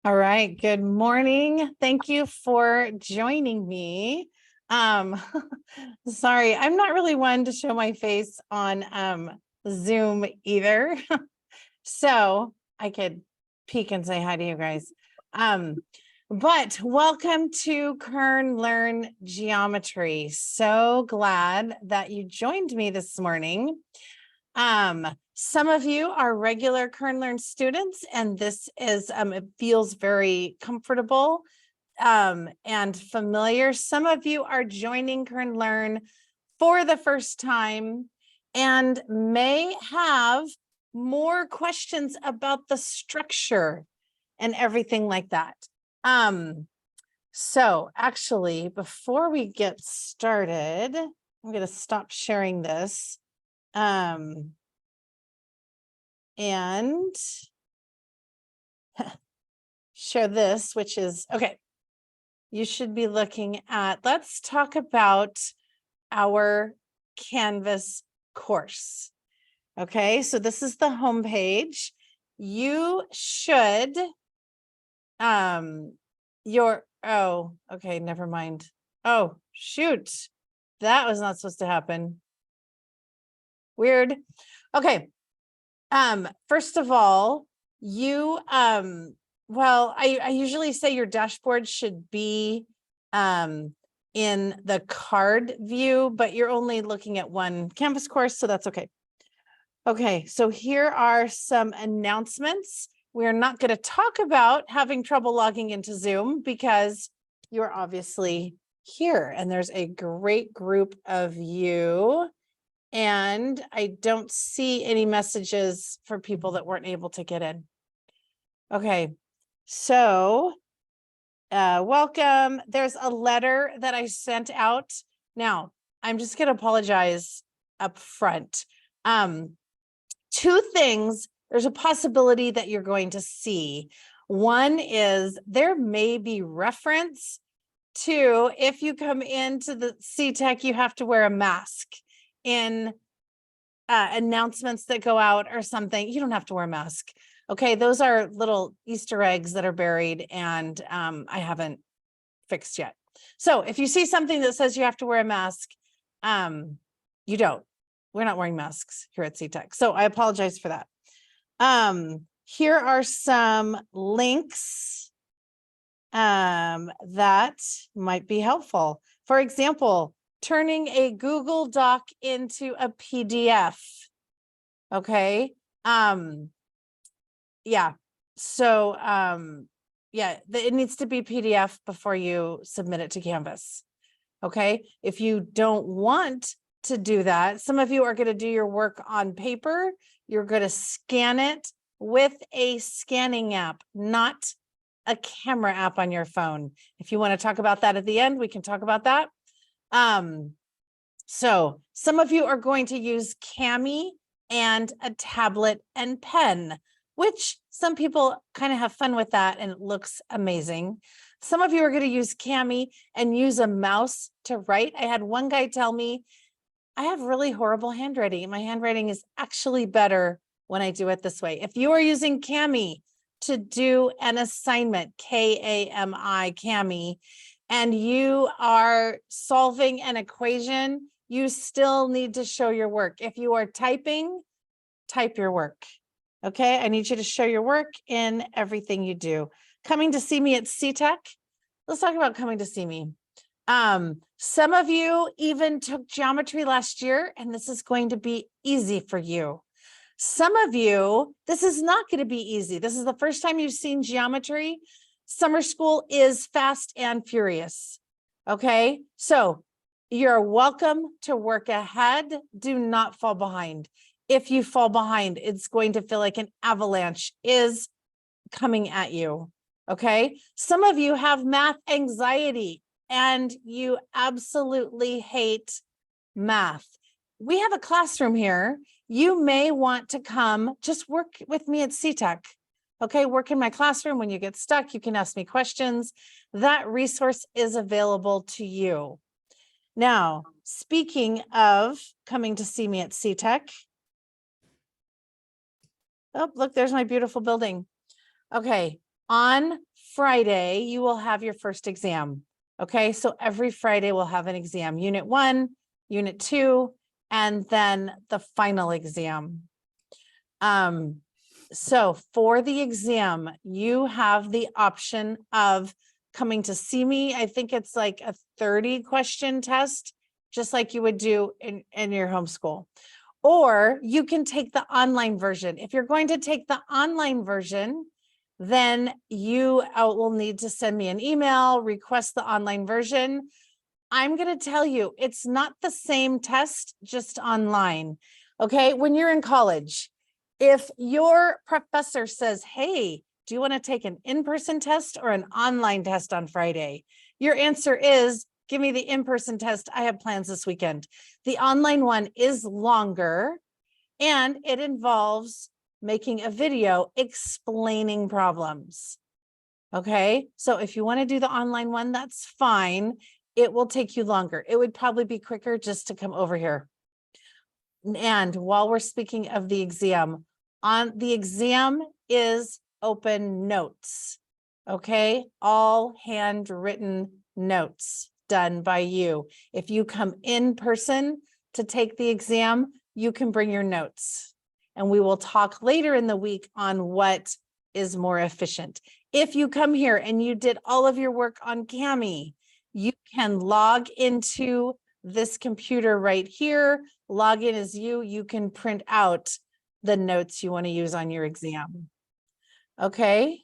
All right. Good morning. Thank you for joining me. Sorry, I'm not really one to show my face on Zoom either. So I could peek and say hi to you guys. But welcome to Kern Learn Geometry. So glad that you joined me this morning. Some of you are regular Kern Learn students, and this is, it feels very comfortable and familiar. Some of you are joining Kern Learn for the first time and may have more questions about the structure and everything like that. So actually, before we get started, I'm going to stop sharing this. And share this, which is, okay, you should be looking at, let's talk about our Canvas course. Okay, so this is the home page. You should, okay, never mind. Oh, shoot. That was not supposed to happen. Weird. Okay. First of all, you, well, I usually say your dashboard should be in the card view, but you're only looking at one Canvas course, so that's okay. Okay, so here are some announcements. We're not going to talk about having trouble logging into Zoom because you're obviously here and there's a great group of you. And I don't see any messages for people that weren't able to get in. Okay, so welcome. There's a letter that I sent out. Now, I'm just going to apologize up front. Two things, there's a possibility that you're going to see. One is there may be reference to if you come into the CTEC, you have to wear a mask. In announcements that go out or something, you don't have to wear a mask. Okay, those are little Easter eggs that are buried and I haven't fixed yet. So if you see something that says you have to wear a mask, you don't. We're not wearing masks here at CTEC. So I apologize for that. Here are some links that might be helpful. For example, turning a Google Doc into a PDF. Okay. Yeah. So, yeah, it needs to be PDF before you submit it to Canvas. Okay. If you don't want to do that, some of you are going to do your work on paper. You're going to scan it with a scanning app, not a camera app on your phone. If you want to talk about that at the end, we can talk about that. So some of you are going to use Cami and a tablet and pen, which some people kind of have fun with that and it looks amazing. Some of you are going to use Cami and use a mouse to write. I had one guy tell me, I have really horrible handwriting. My handwriting is actually better when I do it this way. If you are using Cami to do an assignment, K-A-M-I, Cami, and you are solving an equation, you still need to show your work. If you are typing, type your work. Okay, I need you to show your work in everything you do. Coming to see me at CTEC. Let's talk about coming to see me. Some of you even took geometry last year, and this is going to be easy for you. Some of you, this is not going to be easy. This is the first time you've seen geometry. Summer school is fast and furious. Okay, so you're welcome to work ahead. Do not fall behind. If you fall behind, it's going to feel like an avalanche is coming at you. Okay, some of you have math anxiety and you absolutely hate math. We have a classroom here. You may want to come just work with me at CTEC. Okay, work in my classroom. When you get stuck, you can ask me questions. That resource is available to you. Now, speaking of coming to see me at CTEC. Oh, look, there's my beautiful building. Okay, On Friday, you will have your first exam. Okay, so every Friday we'll have an exam, unit 1, unit 2, and then the final exam. So for the exam, you have the option of coming to see me. I think it's like a 30 question test, just like you would do in your homeschool. Or you can take the online version. If you're going to take the online version, then you will need to send me an email, request the online version. I'm going to tell you, it's not the same test, just online. Okay, when you're in college, if your professor says, hey, do you want to take an in-person test or an online test on Friday? Your answer is, give me the in-person test. I have plans this weekend. The online one is longer and it involves making a video explaining problems. Okay, so if you want to do the online one, that's fine. It will take you longer. It would probably be quicker just to come over here. And while we're speaking of the exam, on the exam is open notes. Okay, all handwritten notes done by you. If you come in person to take the exam, you can bring your notes. And we will talk later in the week on what is more efficient. If you come here and you did all of your work on Cami, you can log into this computer right here, log in as you can print out the notes you want to use on your exam. Okay.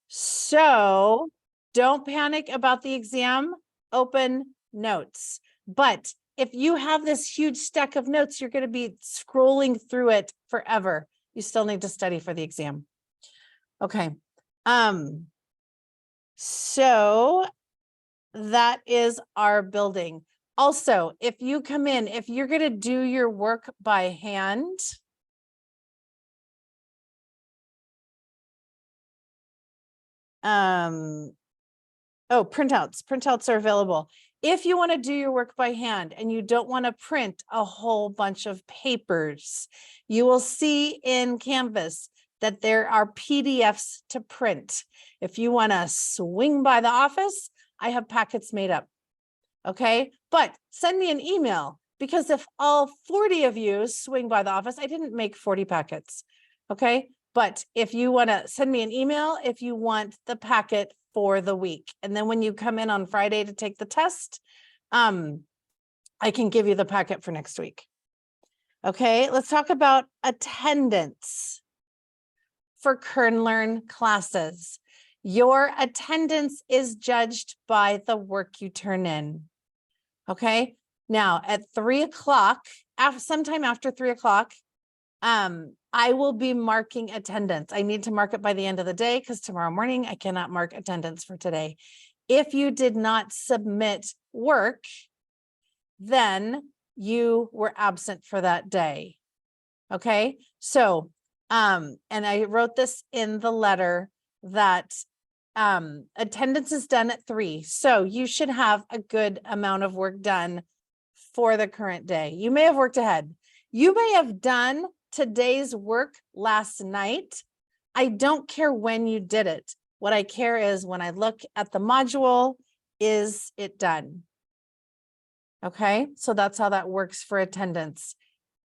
So don't panic about the exam, open notes. But if you have this huge stack of notes, you're going to be scrolling through it forever. You still need to study for the exam. Okay. So that is our building. Also, if you come in, if you're going to do your work by hand, printouts are available. If you want to do your work by hand and you don't want to print a whole bunch of papers, you will see in Canvas that there are PDFs to print. If you want to swing by the office, I have packets made up. Okay, but send me an email, because if all 40 of you swing by the office, I didn't make 40 packets. Okay, but if you want to send me an email, if you want the packet for the week, and then when you come in on Friday to take the test, I can give you the packet for next week. Okay, let's talk about attendance for Kern-Learn classes. Your attendance is judged by the work you turn in. Okay, now at 3 o'clock, sometime after 3 o'clock, I will be marking attendance. I need to mark it by the end of the day because tomorrow morning I cannot mark attendance for today. If you did not submit work, then you were absent for that day. Okay, so, and I wrote this in the letter that attendance is done at 3. So you should have a good amount of work done for the current day. You may have worked ahead. You may have done today's work last night. I don't care when you did it. What I care is when I look at the module, is it done? Okay, so that's how that works for attendance.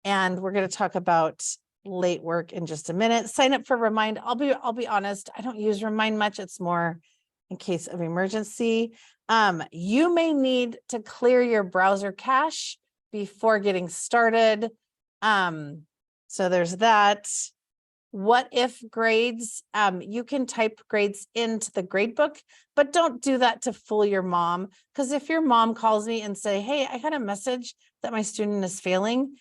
And we're going to talk about late work in just a minute. Sign up for Remind. I'll be honest, I don't use Remind much. It's more in case of emergency. You may need to clear your browser cache before getting started. So there's that. What if grades? You can type grades into the gradebook, but don't do that to fool your mom. Because if your mom calls me and say, hey, I got a message that my student is failing,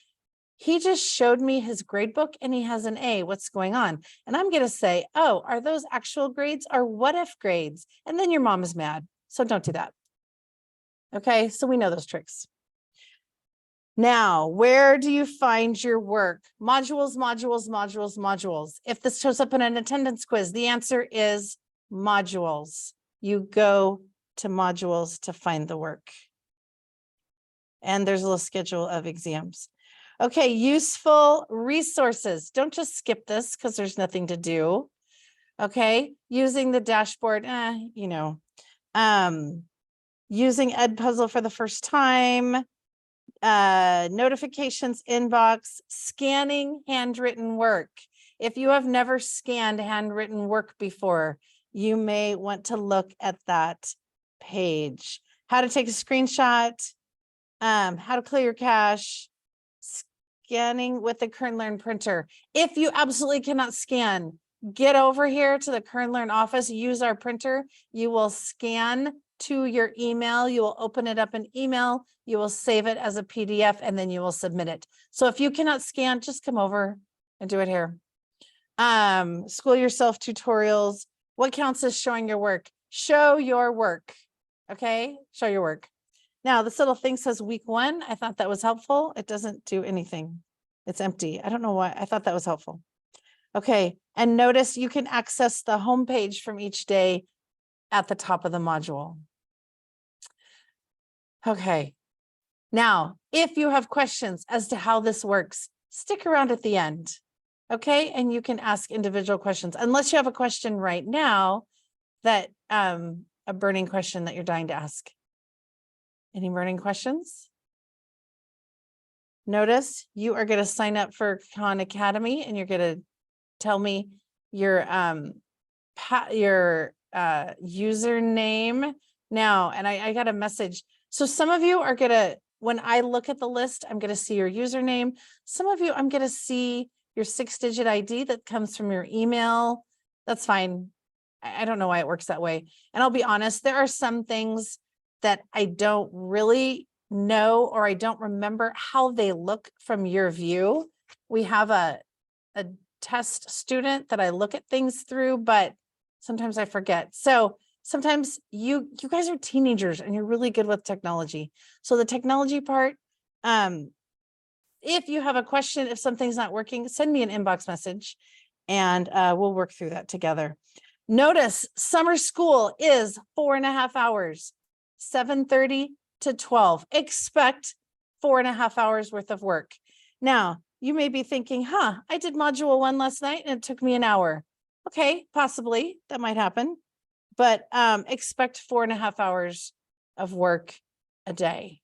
he just showed me his grade book and he has an A. What's going on? And I'm going to say, oh, are those actual grades or what if grades? And then your mom is mad. So don't do that. Okay, so we know those tricks. Now, where do you find your work? Modules, modules, modules, modules. If this shows up in an attendance quiz, the answer is modules. You go to modules to find the work. And there's a little schedule of exams. Okay, useful resources. Don't just skip this because there's nothing to do. Okay, using the dashboard, using Edpuzzle for the first time, notifications inbox, scanning handwritten work. If you have never scanned handwritten work before, you may want to look at that page. How to take a screenshot, how to clear your cache, scanning with the KernLearn printer. If you absolutely cannot scan, get over here to the KernLearn office, use our printer. You will scan to your email. You will open it up in email. You will save it as a PDF and then you will submit it. So if you cannot scan, just come over and do it here. School yourself tutorials. What counts as showing your work? Show your work. Okay, show your work. Now this little thing says week 1. I thought that was helpful. It doesn't do anything. It's empty. I don't know why. I thought that was helpful. Okay, and notice you can access the home page from each day at the top of the module. Okay, now if you have questions as to how this works, stick around at the end. Okay, and you can ask individual questions unless you have a question right now that a burning question that you're dying to ask. Any burning questions? Notice you are going to sign up for Khan Academy and you're going to tell me your username now. And I got a message. So some of you are going to, when I look at the list, I'm going to see your username. Some of you, I'm going to see your 6-digit ID that comes from your email. That's fine. I don't know why it works that way. And I'll be honest, there are some things that I don't really know, or I don't remember how they look from your view. We have a test student that I look at things through, but sometimes I forget. So sometimes you guys are teenagers and you're really good with technology. So the technology part, if you have a question, if something's not working, send me an inbox message and we'll work through that together. Notice summer school is 4.5 hours, 7:30 to 12. Expect 4.5 hours worth of work. Now, you may be thinking, I did module 1 last night and it took me an hour. Okay, possibly that might happen, but expect 4.5 hours of work a day.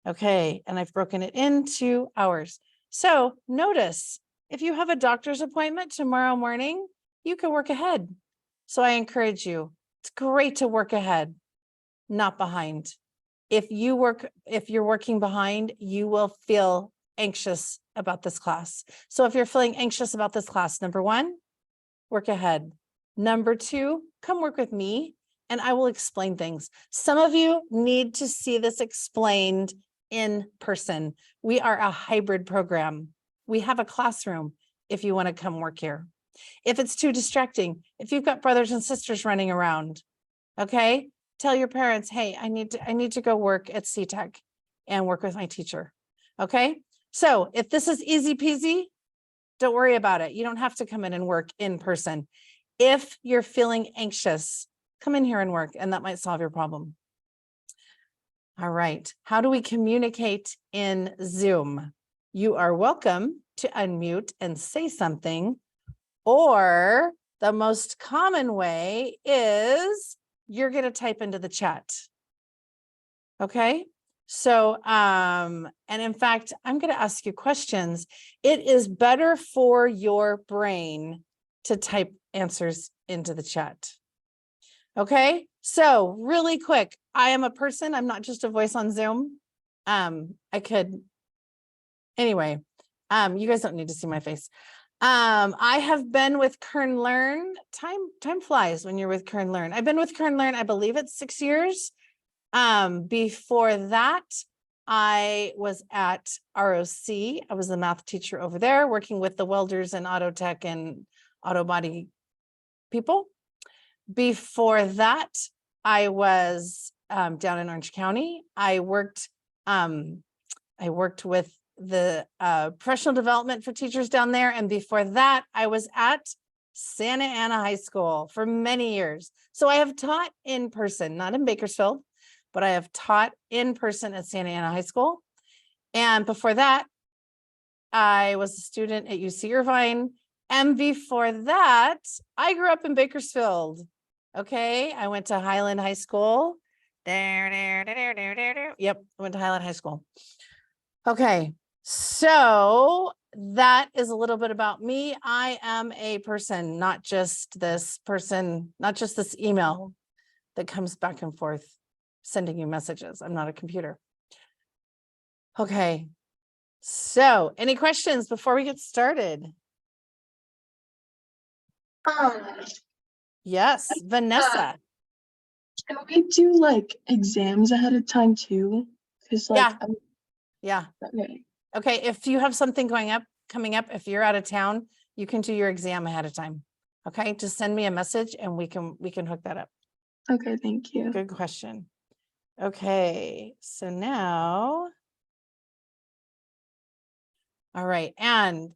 Okay, and I've broken it into hours. So notice if you have a doctor's appointment tomorrow morning, you can work ahead. So I encourage you, it's great to work ahead, not behind. If you're working behind, you will feel anxious about this class. So if you're feeling anxious about this class, number 1, work ahead. Number 2, come work with me and I will explain things. Some of you need to see this explained in person. We are a hybrid program. We have a classroom if you want to come work here. If it's too distracting, if you've got brothers and sisters running around, okay, tell your parents, hey, I need to go work at CTech and work with my teacher. Okay, so if this is easy peasy, don't worry about it. You don't have to come in and work in person. If you're feeling anxious, come in here and work, and that might solve your problem. All right, how do we communicate in Zoom? You are welcome to unmute and say something, or the most common way is you're going to type into the chat. Okay, so and in fact, I'm going to ask you questions. It is better for your brain to type answers into the chat. Okay, so really quick, I am a person, I'm not just a voice on Zoom. Anyway, you guys don't need to see my face. I have been with KernLearn. Time flies when you're with KernLearn. I've been with KernLearn, I believe it's 6 years. Before that, I was at ROC. I was the math teacher over there, working with the welders and auto tech and auto body people. Before that, I was down in Orange County. I worked with the professional development for teachers down there. And before that, I was at Santa Ana High School for many years. So I have taught in person, not in Bakersfield, but I have taught in person at Santa Ana High School. And before that, I was a student at UC Irvine And before that, I grew up in Bakersfield. Okay, I went to Highland High School. Yep, I went to Highland High School. Okay, so that is a little bit about me. I am a person, not just this person, not just this email that comes back and forth sending you messages. I'm not a computer. Okay, so any questions before we get started? Yes, Vanessa. Can we do like exams ahead of time too? Because like, Yeah. Okay. Okay, if you have something coming up, if you're out of town, you can do your exam ahead of time. Okay, just send me a message and we can hook that up. Okay, thank you. Good question. Okay, so now, all right, and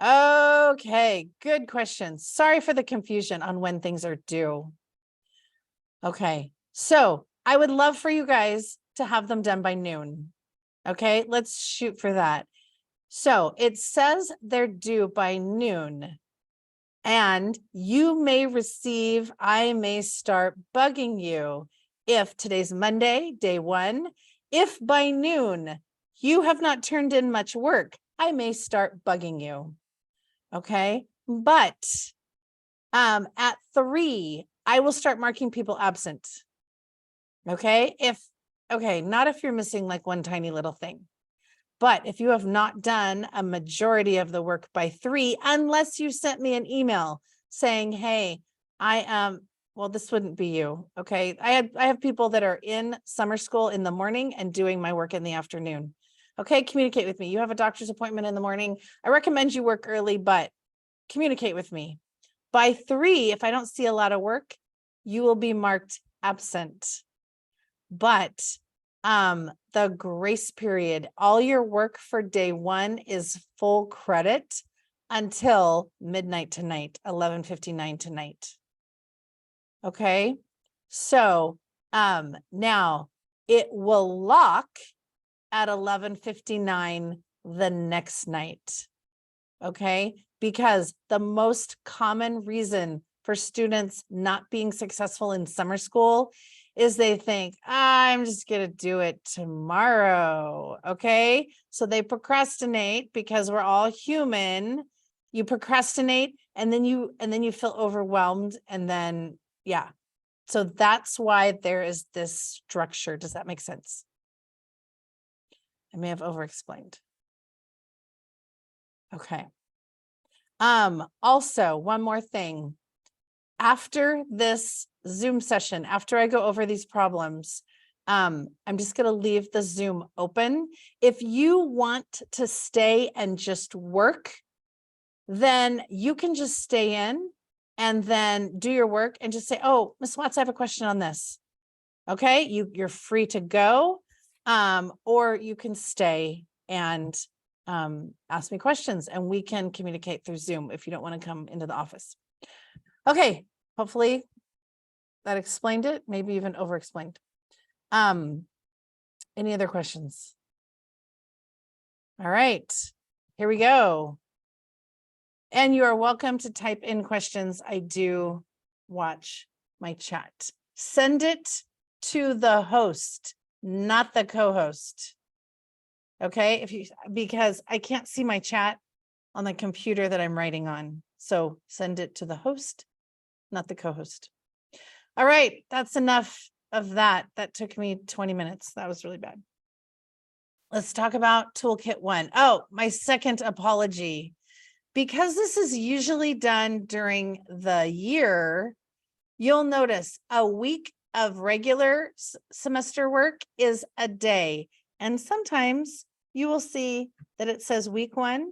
okay, good question. Sorry for the confusion on when things are due. Okay, so I would love for you guys to have them done by noon. Okay, let's shoot for that. So it says they're due by noon. And you may receive, I may start bugging you if today's Monday, day 1, if by noon you have not turned in much work, I may start bugging you. Okay, but at 3, I will start marking people absent. Okay, not if you're missing like one tiny little thing. But if you have not done a majority of the work by 3, unless you sent me an email saying, hey, I am, well, this wouldn't be you. Okay. I have people that are in summer school in the morning and doing my work in the afternoon. Okay. Communicate with me. You have a doctor's appointment in the morning. I recommend you work early, but communicate with me. By 3, if I don't see a lot of work, you will be marked absent. But the grace period, all your work for day 1 is full credit until midnight tonight, 11:59 tonight. Okay, so now it will lock at 11:59 the next night. Okay, because the most common reason for students not being successful in summer school is they think, I'm just going to do it tomorrow. Okay, so they procrastinate because we're all human. You procrastinate and then you feel overwhelmed, and then so that's why there is this structure. Does that make sense? I may have over-explained. Okay. Also, one more thing. After this Zoom session, after I go over these problems, I'm just going to leave the Zoom open. If you want to stay and just work, then you can just stay in and then do your work and just say, oh, Ms. Watts, I have a question on this. Okay, you're free to go, or you can stay and ask me questions and we can communicate through Zoom if you don't want to come into the office. Okay, hopefully that explained it, maybe even over-explained. Any other questions? All right, here we go. And you are welcome to type in questions. I do watch my chat. Send it to the host, not the co-host. Okay, because I can't see my chat on the computer that I'm writing on. So send it to the host, not the co-host. All right, that's enough of that. That took me 20 minutes. That was really bad. Let's talk about toolkit 1. Oh, my second apology. Because this is usually done during the year, you'll notice a week of regular semester work is a day. And sometimes you will see that it says week 1,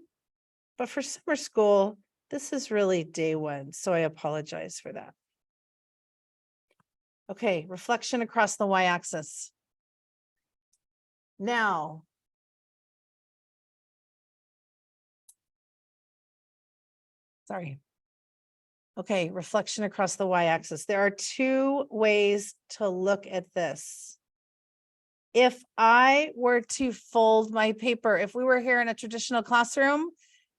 but for summer school, this is really day 1. So I apologize for that. Okay, reflection across the y-axis. Now, sorry. Okay, reflection across the y-axis. There are 2 ways to look at this. if I were to fold my paper, if we were here in a traditional classroom,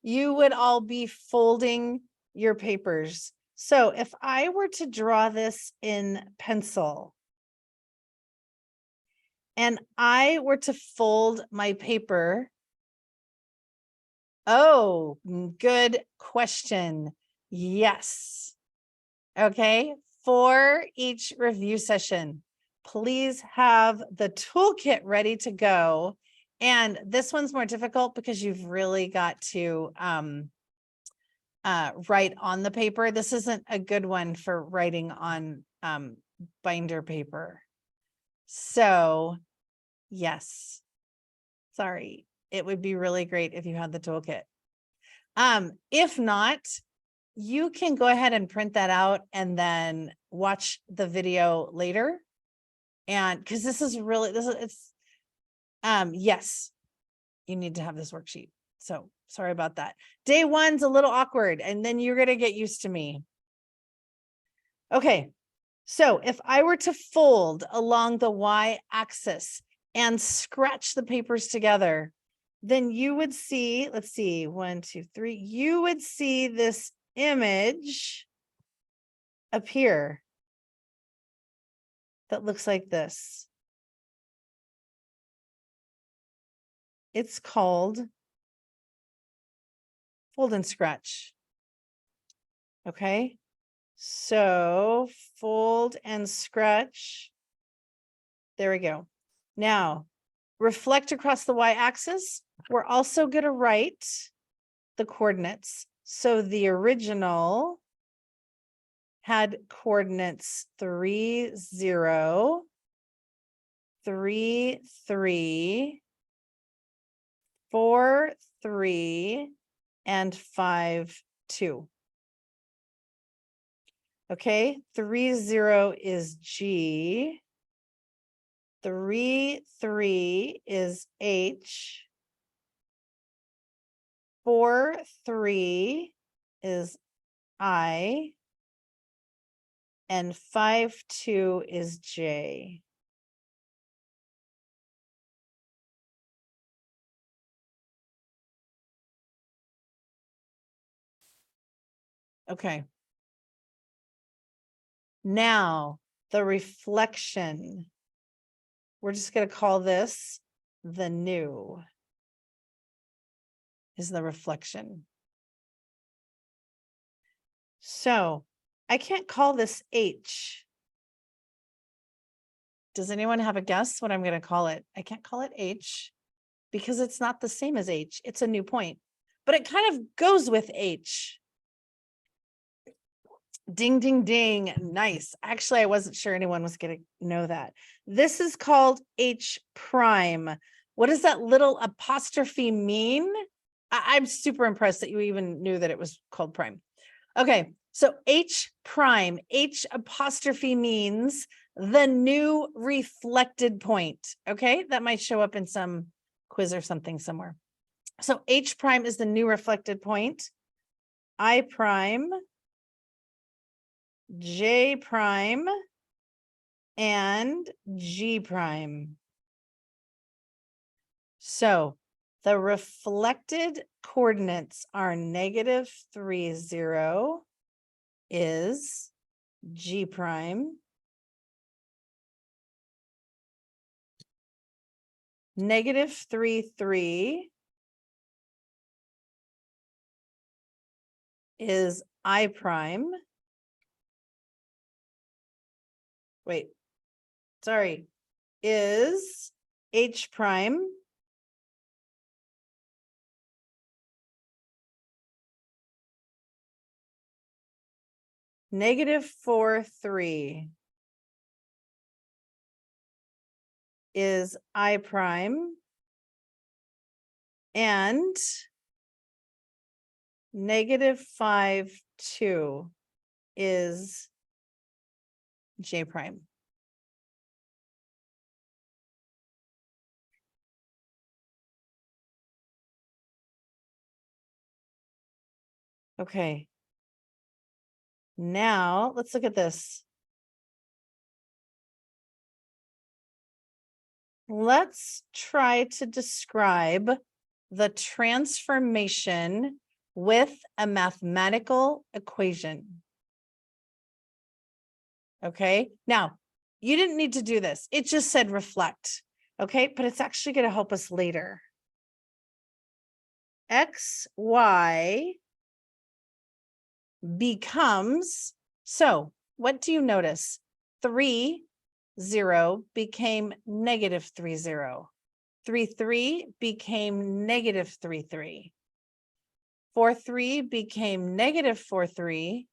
you would all be folding your papers. So if I were to draw this in pencil and I were to fold my paper, oh, good question. Yes. Okay, for each review session, please have the toolkit ready to go. And this one's more difficult because you've really got to write on the paper. This isn't a good one for writing on binder paper. So yes, sorry, it would be really great if you had the toolkit. If not, you can go ahead and print that out and then watch the video later. And because this is it's yes, you need to have this worksheet. So sorry about that. Day one's a little awkward, and then you're gonna get used to me. Okay, so if I were to fold along the y-axis and scratch the papers together, then you would see, let's see, 1, 2, 3, you would see this image appear that looks like this. It's called fold and scratch. Okay, so fold and scratch. There we go. Now, reflect across the y-axis. We're also going to write the coordinates. So the original had coordinates 3, 0, 3, 3, 4, 3, and 5, 2. Okay, 3, 0 is G. 3, 3 is H. 4, 3 is I. And 5, 2 is J. Okay. Now the reflection. We're just going to call this the new is the reflection. So I can't call this H. Does anyone have a guess what I'm going to call it? I can't call it H because it's not the same as H. It's a new point, but it kind of goes with H. Ding, ding, ding. Nice. Actually, I wasn't sure anyone was going to know that. This is called H prime. What does that little apostrophe mean? I'm super impressed that you even knew that it was called prime. Okay, so H prime, H apostrophe means the new reflected point. Okay, that might show up in some quiz or something somewhere. So H prime is the new reflected point. I prime, J prime, and G prime. So the reflected coordinates are -3, 0 is G prime. -3, 3 is I prime. Wait, sorry, is H prime. -4, 3 is I prime. And -5, 2 is J prime. Okay. Now let's look at this. let's try to describe the transformation with a mathematical equation. Okay, now you didn't need to do this. It just said reflect. Okay, but it's actually going to help us later. XY becomes, so what do you notice? 3, 0 became negative 3, 0. 3, 3 became negative 3, 3. 4, 3 became negative 4, 3.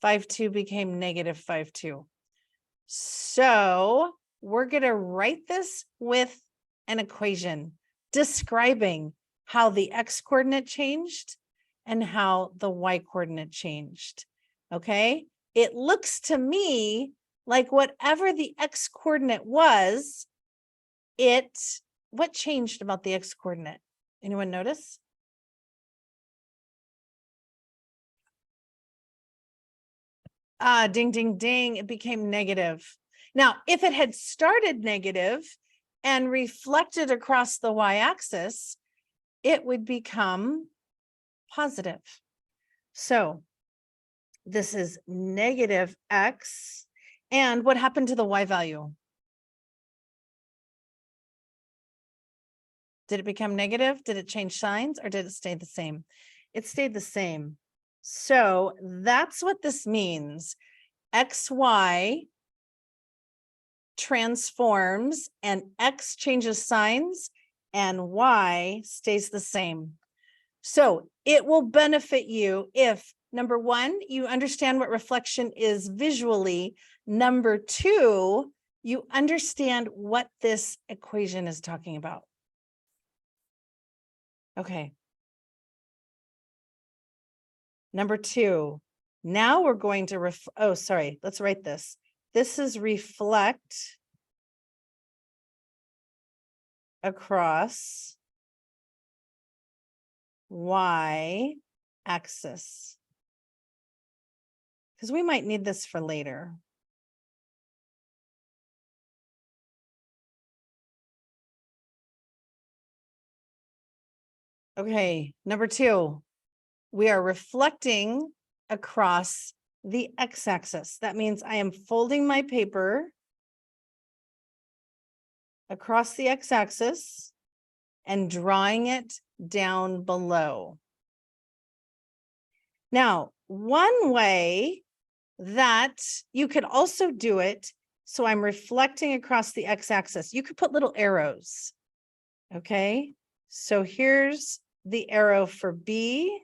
5, 2 became negative 5, 2. So we're going to write this with an equation describing how the x coordinate changed and how the y coordinate changed. Okay, it looks to me like whatever the x coordinate was, what changed about the x coordinate? Anyone notice? Ding, ding, ding, it became negative. Now, if it had started negative and reflected across the y-axis, it would become positive. So this is negative x. And what happened to the y value? Did it become negative? Did it change signs or did it stay the same? It stayed the same. So that's what this means. XY transforms and X changes signs and Y stays the same. So it will benefit you if, number one, you understand what reflection is visually. Number two, you understand what this equation is talking about. Okay. Number two, now we're going to let's write this. This is reflect across y axis, because we might need this for later. Okay, number two, we are reflecting across the x-axis. That means I am folding my paper across the x-axis and drawing it down below. Now, one way that you could also do it, so I'm reflecting across the x-axis, you could put little arrows. Okay, so here's the arrow for B.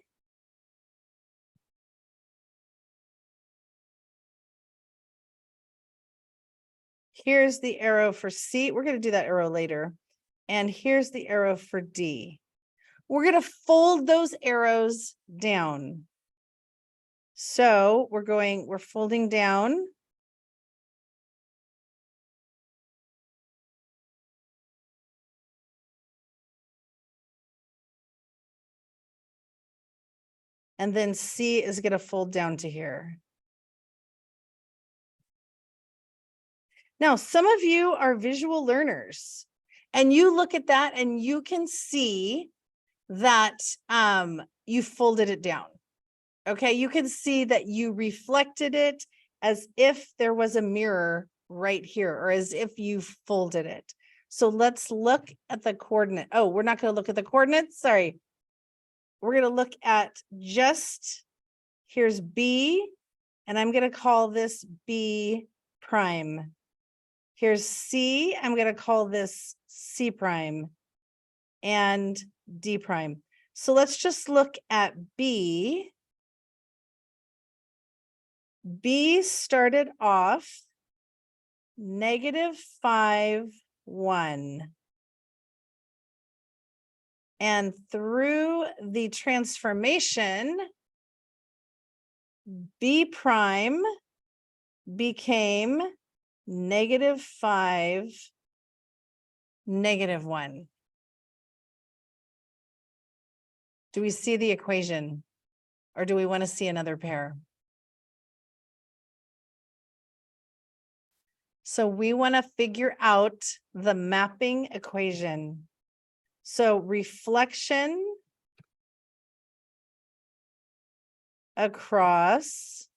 Here's the arrow for C. We're going to do that arrow later. And here's the arrow for D. We're going to fold those arrows down. So we're folding down. And then C is going to fold down to here. Now, some of you are visual learners and you look at that and you can see that you folded it down. Okay, you can see that you reflected it as if there was a mirror right here, or as if you folded it. So let's look at the coordinate. Oh, we're not going to look at the coordinates. Sorry. We're going to look at just, here's B, and I'm going to call this B prime. Here's C, I'm going to call this C prime, and D prime. So let's just look at B. B started off -5, 1. And through the transformation, B prime became -5, -1. Do we see the equation, or do we want to see another pair? So we want to figure out the mapping equation. So reflection across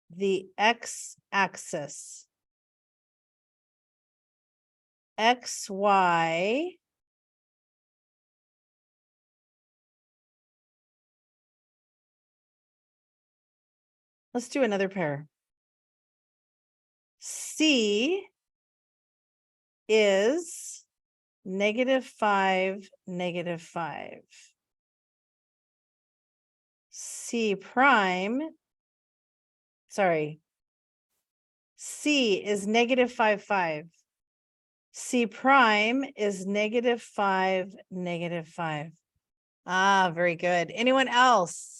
the x-axis. XY let's do another pair. C is -5, -5. C prime, sorry. C is -5, 5. C prime is -5, -5. Ah, very good. Anyone else?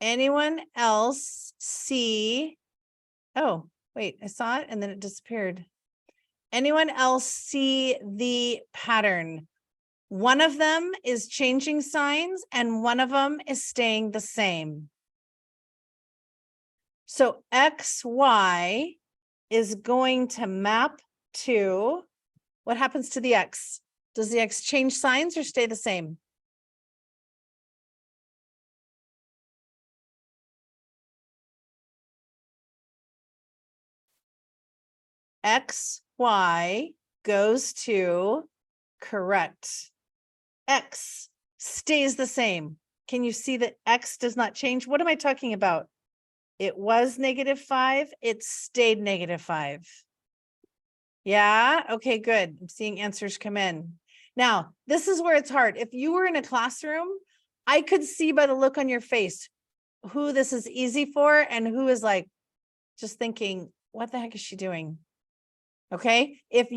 Anyone else see? Oh, wait, I saw it and then it disappeared. Anyone else see the pattern? One of them is changing signs and one of them is staying the same. So XY is going to map to, what happens to the X? Does the X change signs or stay the same? XY goes to, correct. X stays the same. Can you see that X does not change? What am I talking about? It was -5. It stayed -5. Yeah. Okay, good. I'm seeing answers come in. Now, this is where it's hard. If you were in a classroom, I could see by the look on your face who this is easy for and who is like just thinking, what the heck is she doing? Okay. If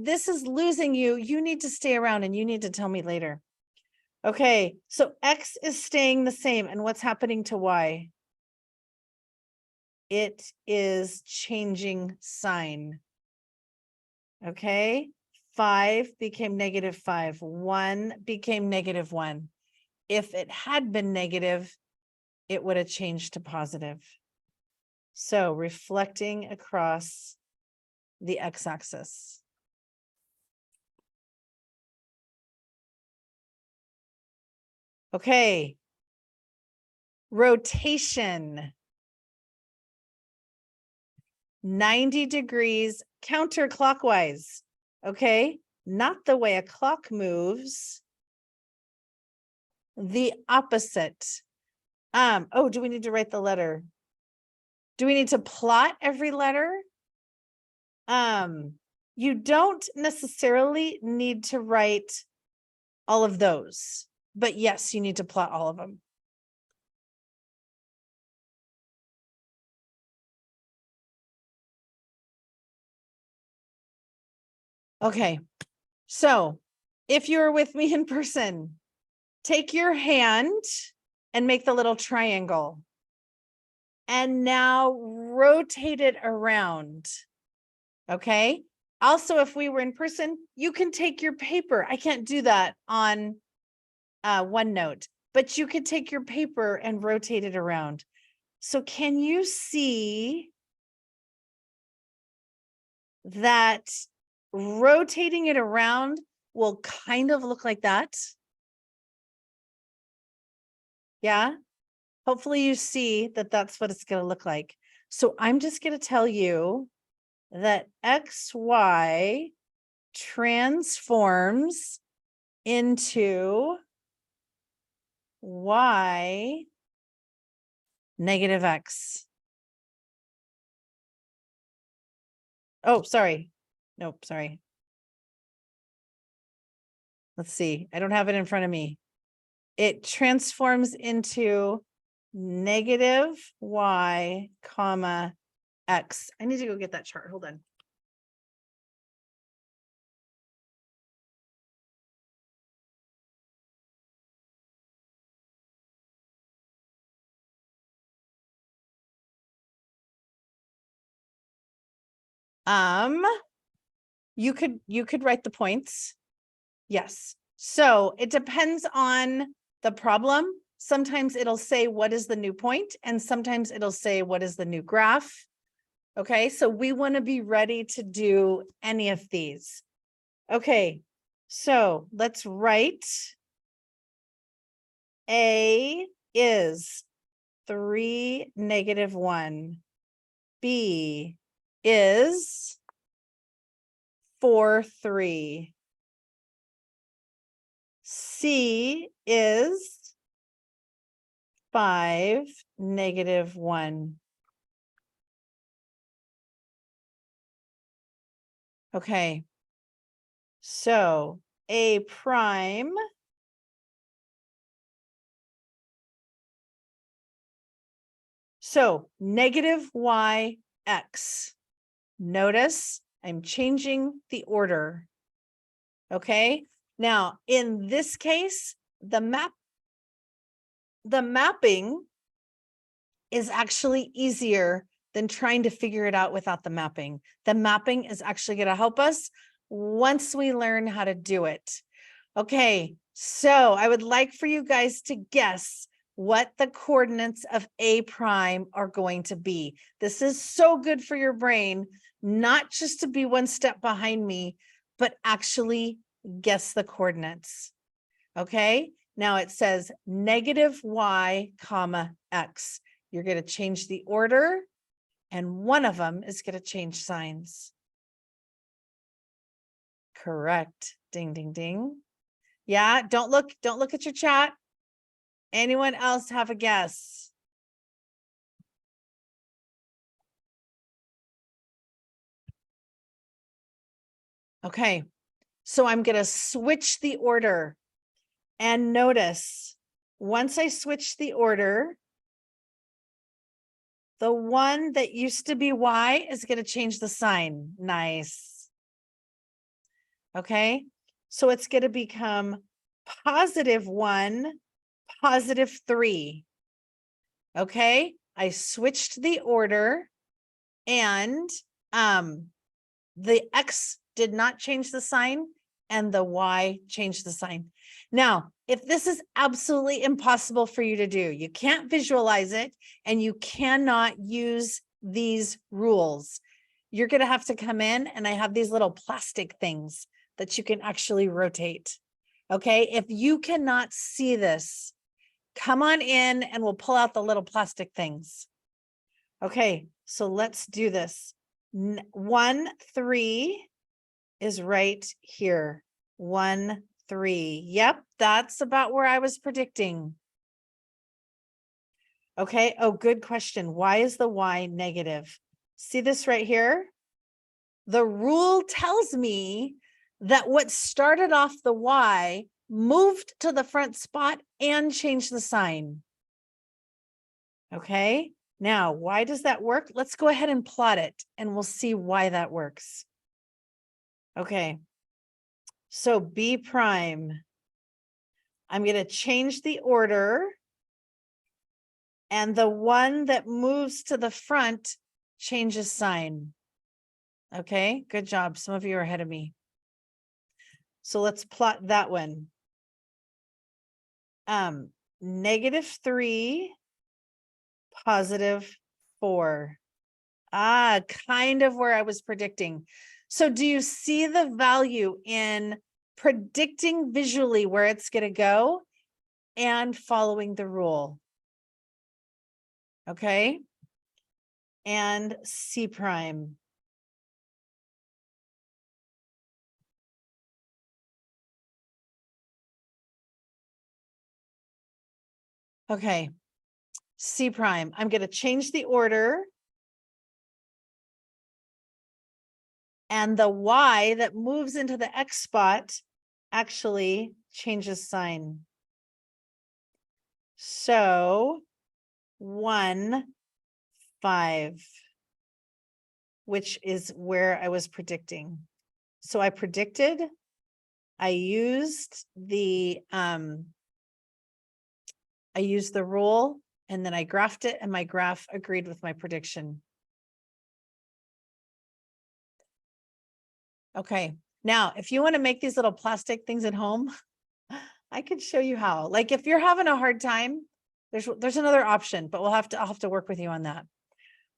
this is losing you, you need to stay around and you need to tell me later. Okay. So X is staying the same. And what's happening to Y? It is changing sign. Okay. 5 became -5. 1 became -1. If it had been negative, it would have changed to positive. So reflecting across the x-axis. Okay. Rotation. 90 degrees counterclockwise. Okay. Not the way a clock moves. The opposite. Oh, do we need to write the letter? Do we need to plot every letter? You don't necessarily need to write all of those, but yes, you need to plot all of them. Okay, so if you're with me in person, take your hand and make the little triangle. And now rotate it around. Okay. Also, if we were in person, you can take your paper. I can't do that on OneNote, but you could take your paper and rotate it around. So can you see that rotating it around will kind of look like that? Yeah. Hopefully you see that that's what it's going to look like. So I'm just going to tell you that XY transforms into Y -X. Oh, sorry. Nope, sorry. Let's see. I don't have it in front of me. It transforms into -Y, X. I need to go get that chart. Hold on. You could write the points. Yes. So it depends on the problem. Sometimes it'll say, what is the new point? And sometimes it'll say, what is the new graph? Okay, so we want to be ready to do any of these. Okay, so let's write A is 3, -1. B is 4, 3. C is 5, -1. Okay, so A prime so -yx. Notice I'm changing the order. Okay, now in this case, the mapping is actually easier than trying to figure it out without the mapping. The mapping is actually going to help us once we learn how to do it. Okay, so I would like for you guys to guess what the coordinates of A prime are going to be. This is so good for your brain, not just to be one step behind me, but actually guess the coordinates. Okay, now it says -y, x. You're going to change the order, and one of them is going to change signs. Correct. Ding, ding, ding. Yeah, don't look at your chat. Anyone else have a guess? Okay, so I'm going to switch the order, and notice once I switch the order, the one that used to be Y is going to change the sign. Nice. Okay, so it's going to become +1, +3. Okay, I switched the order, and the X did not change the sign and the Y changed the sign. Now, if this is absolutely impossible for you to do, you can't visualize it and you cannot use these rules, you're going to have to come in, and I have these little plastic things that you can actually rotate. Okay, if you cannot see this, come on in and we'll pull out the little plastic things. Okay, so let's do this. 1, 3 is right here. 1, 3. Yep, that's about where I was predicting. Okay, oh, good question. Why is the Y negative? See this right here? The rule tells me that what started off the Y moved to the front spot and changed the sign. Okay, now why does that work? Let's go ahead and plot it and we'll see why that works. Okay, so B prime, I'm going to change the order, and the one that moves to the front changes sign. Okay, good job. Some of you are ahead of me. So let's plot that one. -3, +4. Ah, kind of where I was predicting. So do you see the value in predicting visually where it's going to go and following the rule? Okay. And C prime. Okay. C prime. I'm going to change the order. And the Y that moves into the X spot actually changes sign. So 1, 5, which is where I was predicting. So I predicted, I used the rule, and then I graphed it, and my graph agreed with my prediction. Okay, now if you want to make these little plastic things at home, I could show you how. Like if you're having a hard time There's another option, but I'll have to work with you on that.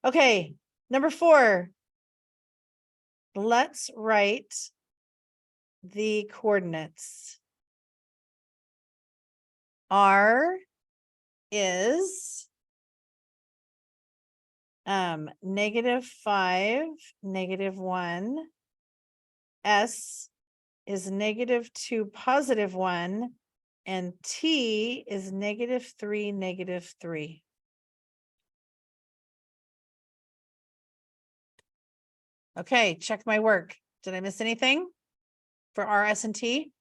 Okay, number 4. Let's write the coordinates. R is -5, -1. S is -2, +1. And T is -3, -3. Okay, check my work. Did I miss anything for R, S, and T?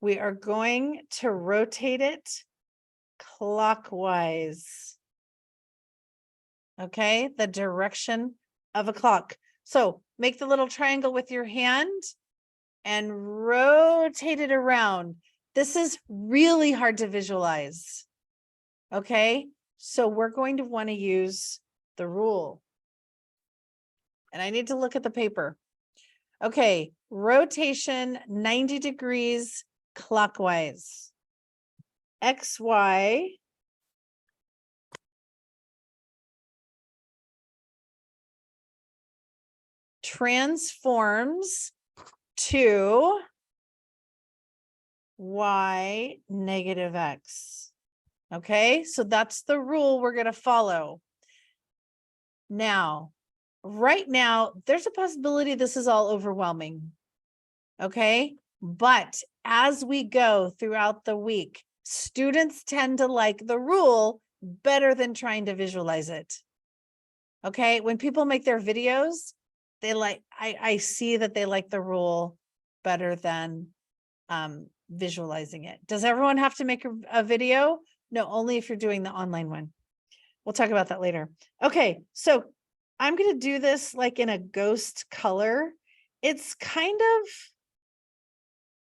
We are going to rotate it clockwise. Okay, the direction of a clock. So make the little triangle with your hand and rotate it around. This is really hard to visualize. Okay, so we're going to want to use the rule. And I need to look at the paper. Okay, rotation 90 degrees clockwise. XY transforms to Y -X. Okay, so that's the rule we're going to follow. Now, right now, there's a possibility this is all overwhelming. Okay, but as we go throughout the week, students tend to like the rule better than trying to visualize it. Okay, when people make their videos, they like, I see that they like the rule better than visualizing it. Does everyone have to make a video? No, only if you're doing the online one. We'll talk about that later. Okay, so I'm going to do this like in a ghost color. It's kind of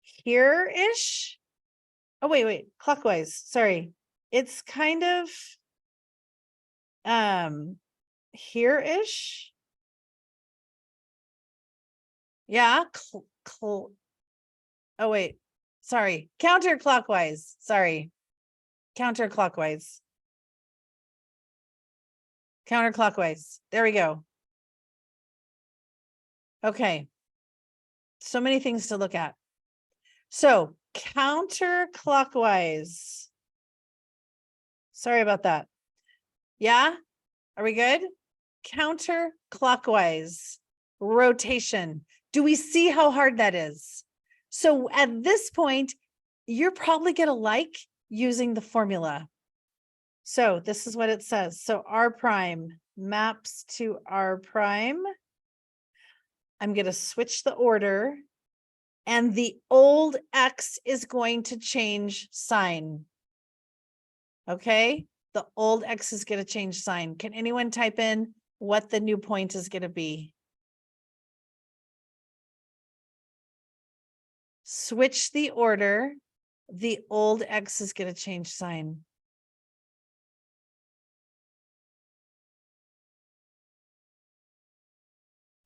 here-ish. Oh, wait, clockwise. Sorry. It's kind of here-ish. Yeah. Oh, wait. Sorry. Counterclockwise. Sorry. Counterclockwise. Counterclockwise. There we go. Okay. So many things to look at. So counterclockwise. Sorry about that. Yeah. Are we good? Counterclockwise rotation. Do we see how hard that is? So at this point, you're probably going to like using the formula. So this is what it says. So R prime maps to R prime. I'm going to switch the order, and the old X is going to change sign. Okay, the old X is going to change sign. Can anyone type in what the new point is going to be? Switch the order. The old X is going to change sign.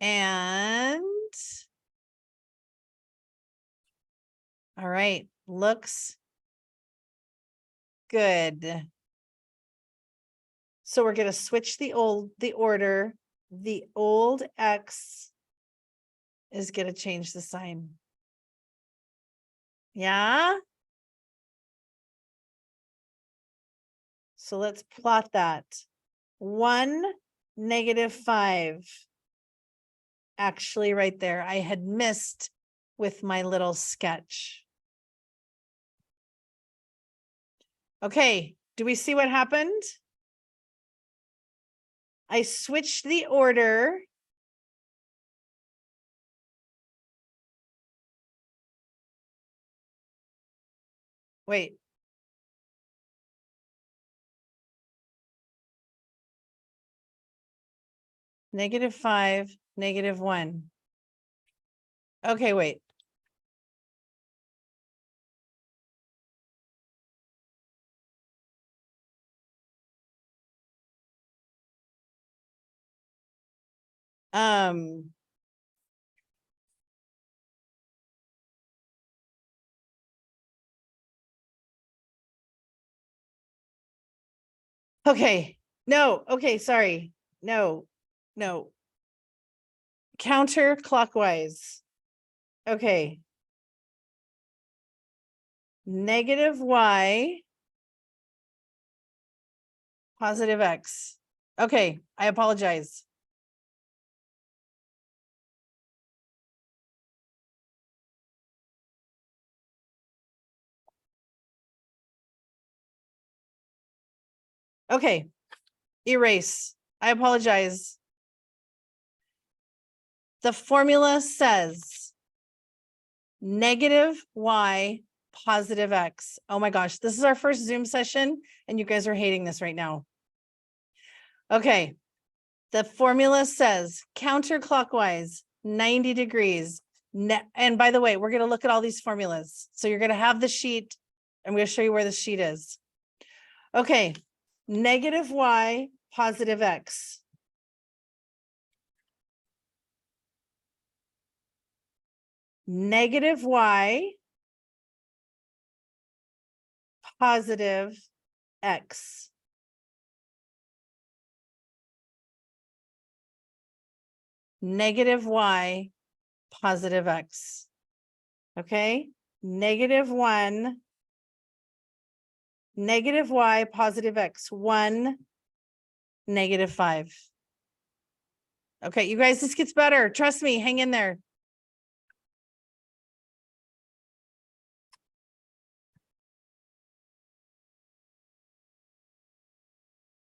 And all right, looks good. So we're going to switch the order. The old X is going to change the sign. Yeah. So let's plot that. 1, -5. Actually, right there, I had missed with my little sketch. Okay, do we see what happened? I switched the order. Wait. -5, -1. Okay, wait. Okay, no, okay, sorry. No. Counterclockwise. Okay. Negative y, positive x. Okay, I apologize. Okay, erase. I apologize. The formula says negative y, positive x. Oh my gosh, this is our first Zoom session and you guys are hating this right now. Okay, the formula says counterclockwise, 90 degrees. And by the way, we're going to look at all these formulas. So you're going to have the sheet. I'm going to show you where the sheet is. Okay, negative y, positive x. Negative y, positive x. Negative y, positive x. Okay, -1, negative y, positive x, 1, -5. Okay, you guys, this gets better. Trust me, hang in there.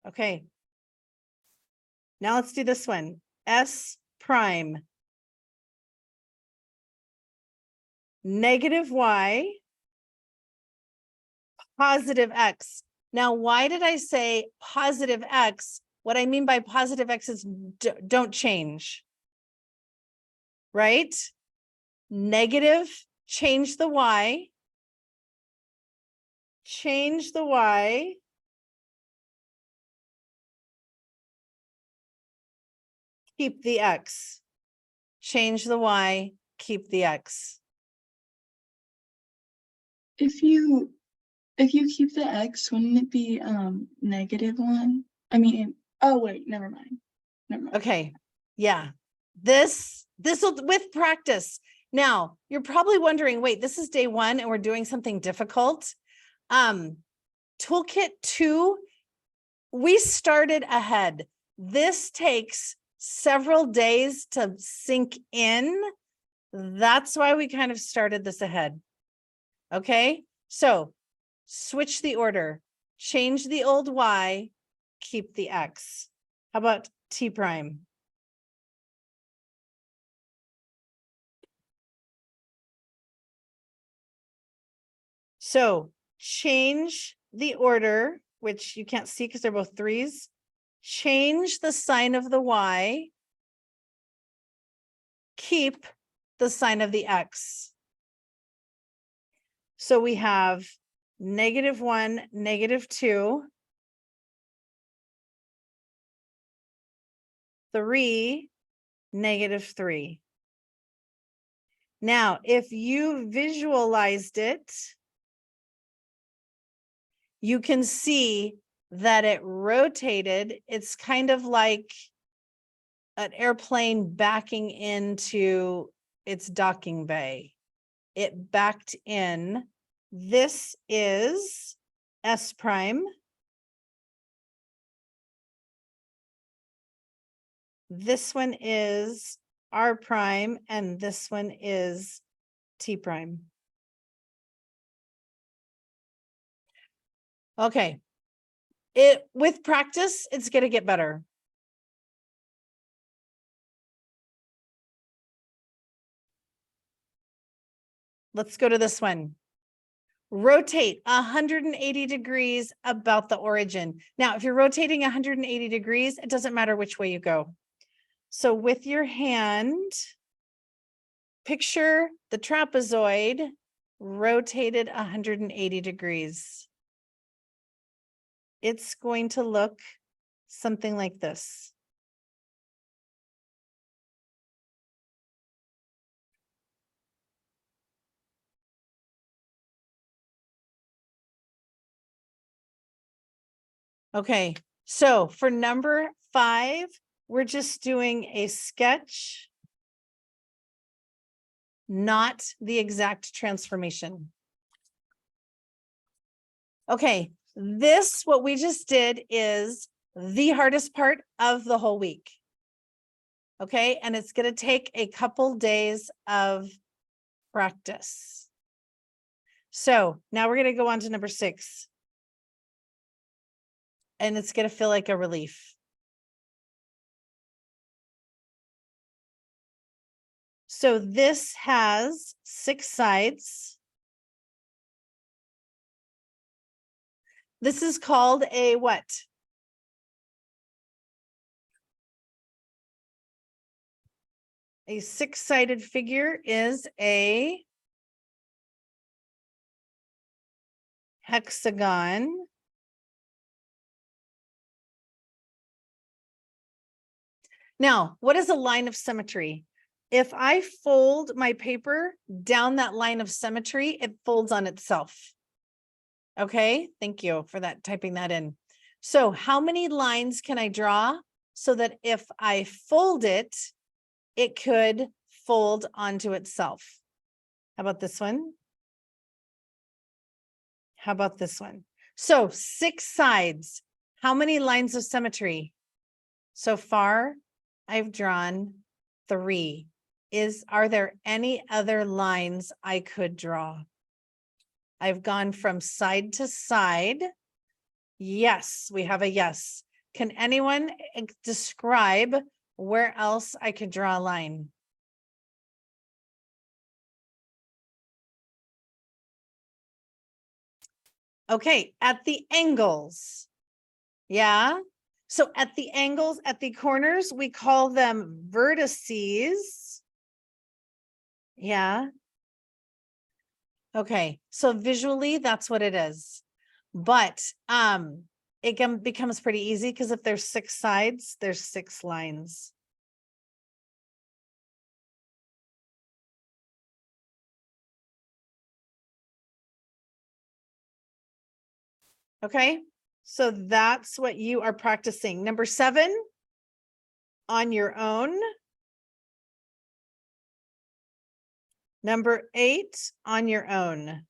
Okay. Now let's do this one. S prime. Negative y, positive x. Now, why did I say positive x? What I mean by positive x is don't change, right? Negative, change the y. Change the y. Keep the x. Change the y, keep the x. If you keep the x, wouldn't it be -1? I mean, oh wait, never mind. Okay, yeah. This will with practice. Now, you're probably wondering, wait, this is day 1 and we're doing something difficult. Toolkit 2, we started ahead. This takes several days to sink in. That's why we kind of started this ahead. Okay, so switch the order, change the old y, keep the x. How about t prime? So change the order, which you can't see because they're both 3s. Change the sign of the y. Keep the sign of the x. So we have -1, -2, 3, -3. Now, if you visualized it, you can see that it rotated. It's kind of like an airplane backing into its docking bay. It backed in. This is S prime. This one is R prime, and this one is T prime. Okay. With practice, it's going to get better. Let's go to this one. Rotate 180 degrees about the origin. Now, if you're rotating 180 degrees, it doesn't matter which way you go. So with your hand, picture the trapezoid rotated 180 degrees. It's going to look something like this. Okay, so for number 5, we're just doing a sketch, not the exact transformation. Okay, this, what we just did, is the hardest part of the whole week. Okay, and it's going to take a couple days of practice. So now we're going to go on to number 6. And it's going to feel like a relief. So this has 6 sides. This is called a what? A 6-sided figure is a hexagon. Now, what is a line of symmetry? If I fold my paper down that line of symmetry, it folds on itself. Okay, thank you for that, typing that in. So how many lines can I draw so that if I fold it, it could fold onto itself? How about this one? How about this one? So 6 sides. How many lines of symmetry? So far, I've drawn 3. Are there any other lines I could draw? I've gone from side to side. Yes, we have a yes. Can anyone describe where else I could draw a line? Okay, at the angles. Yeah. So at the angles, at the corners, we call them vertices. Yeah. Okay, so visually, that's what it is. But it becomes pretty easy because if there's 6 sides, there's 6 lines. Okay, so that's what you are practicing. Number 7, on your own. Number 8, on your own.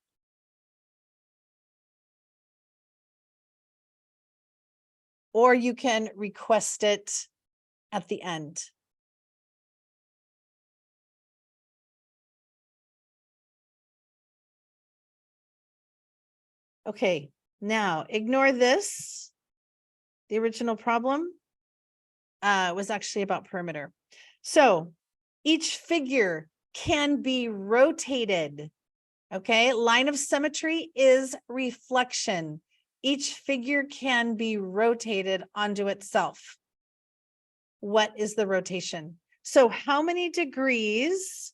Or you can request it at the end. Okay, now ignore this. The original problem was actually about perimeter. So each figure can be rotated. Okay, line of symmetry is reflection. Each figure can be rotated onto itself. What is the rotation? So how many degrees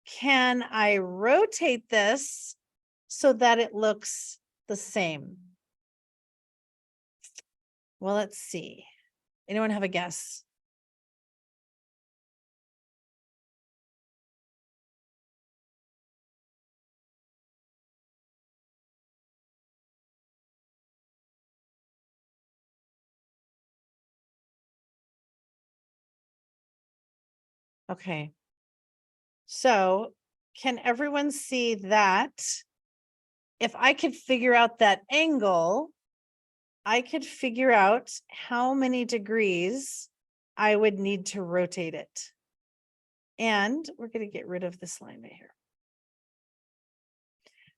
can I rotate this so that it looks the same? Well, let's see. Anyone have a guess? Okay. So can everyone see that if I could figure out that angle, I could figure out how many degrees I would need to rotate it. And we're going to get rid of this line right here.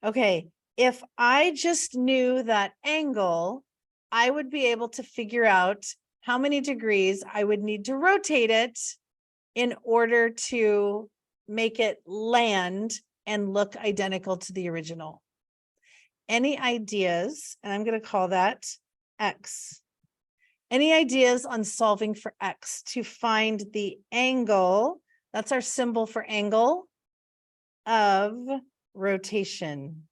Okay, if I just knew that angle, I would be able to figure out how many degrees I would need to rotate it in order to make it land and look identical to the original. Any ideas? And I'm going to call that X. Any ideas on solving for X to find the angle? That's our symbol for angle of rotation.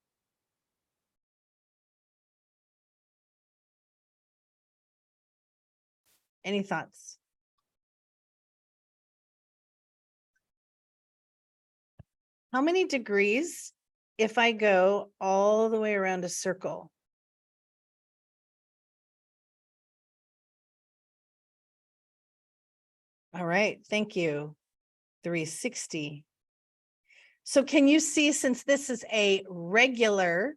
Any thoughts? How many degrees if I go all the way around a circle? All right, thank you. 360. So can you see, since this is a regular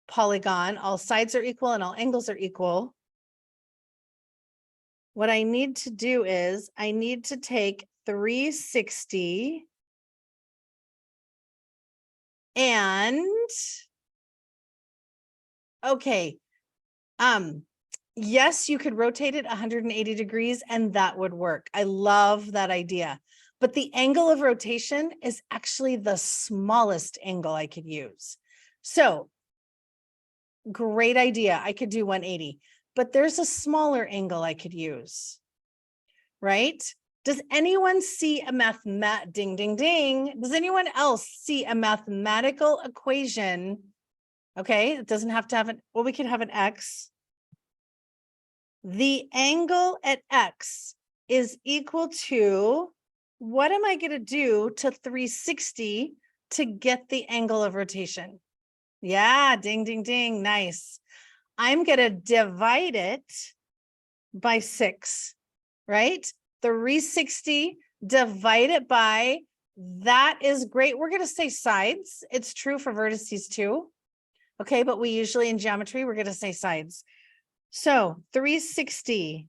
polygon, all sides are equal and all angles are equal, what I need to do is I need to take 360 and, okay, yes, you could rotate it 180 degrees and that would work. I love that idea. But the angle of rotation is actually the smallest angle I could use. So great idea. I could do 180, but there's a smaller angle I could use, right? Does anyone see a ding, ding, ding. Does anyone else see a mathematical equation? Okay, it doesn't have to have an, well, we could have an X. The angle at X is equal to, what am I going to do to 360 to get the angle of rotation? Yeah, ding, ding, ding, nice. I'm going to divide it by 6, right? 360 divided by, that is great. We're going to say sides. It's true for vertices too. Okay, but we usually in geometry, we're going to say sides. So 360.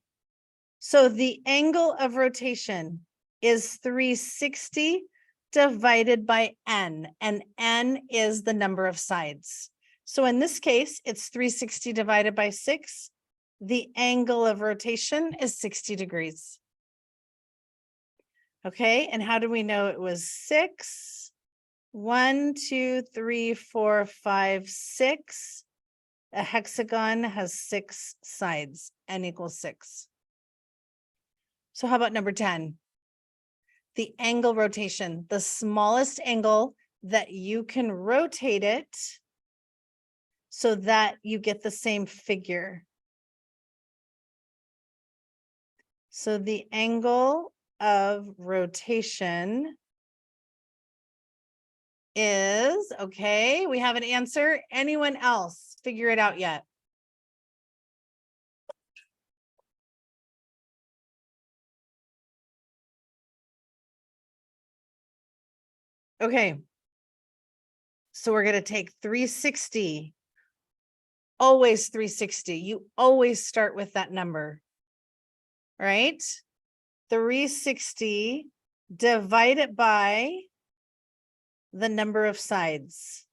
So the angle of rotation is 360 divided by n, and n is the number of sides. So in this case, it's 360 divided by 6. The angle of rotation is 60 degrees. Okay, and how do we know it was 6? 1, 2, 3, 4, 5, 6. A hexagon has 6 sides, n equals 6. So how about number 10? The angle rotation, the smallest angle that you can rotate it so that you get the same figure. So the angle of rotation is, okay, we have an answer. Anyone else figure it out yet? Okay. So we're going to take 360. Always 360. You always start with that number, right? 360 divided by the number of sides,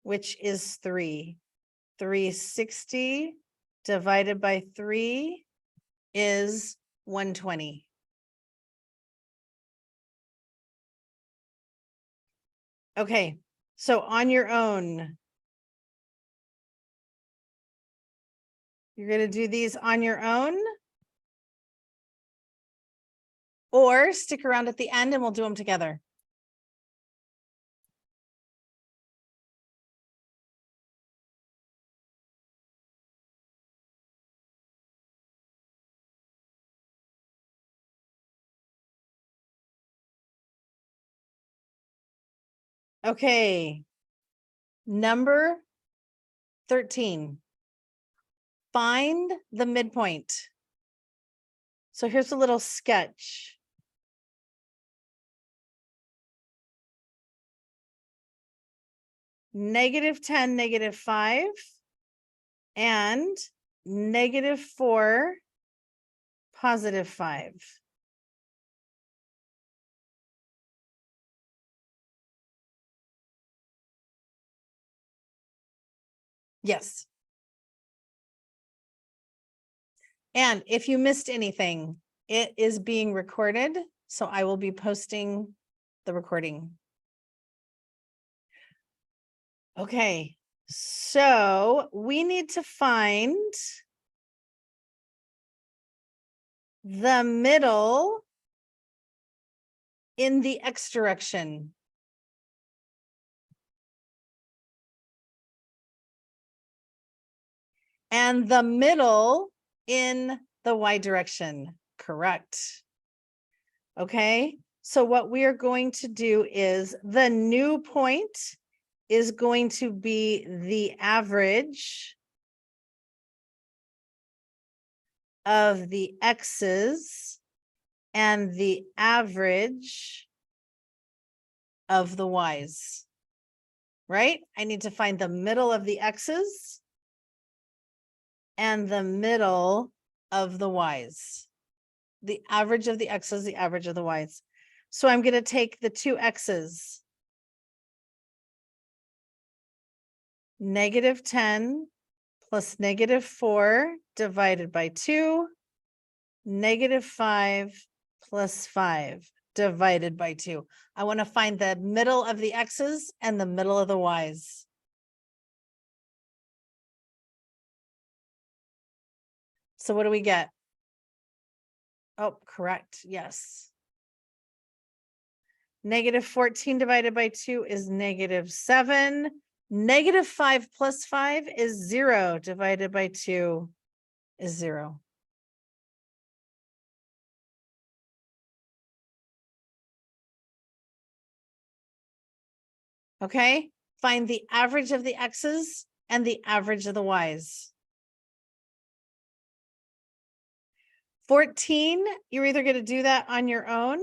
which is 3. 360 divided by 3 is 120. Okay, so on your own, you're going to do these on your own, or stick around at the end and we'll do them together. Okay, number 13. Find the midpoint. So here's a little sketch. -10, -5, and -4, +5. Yes. And if you missed anything, it is being recorded, so I will be posting the recording. Okay, so we need to find the middle in the X direction. And the middle in the Y direction, correct? Okay, so what we are going to do is the new point is going to be the average of the X's and the average of the y's, right? I need to find the middle of the x's and the middle of the y's. The average of the x's, the average of the y's. So I'm going to take the two x's, -10 plus -4 divided by 2, -5 plus 5 divided by 2. I want to find the middle of the x's and the middle of the y's. So what do we get? Oh, correct. Yes. -14 divided by 2 is -7. -5 plus 5 is 0 divided by 2 is 0. Okay, find the average of the x's and the average of the y's. 14, you're either going to do that on your own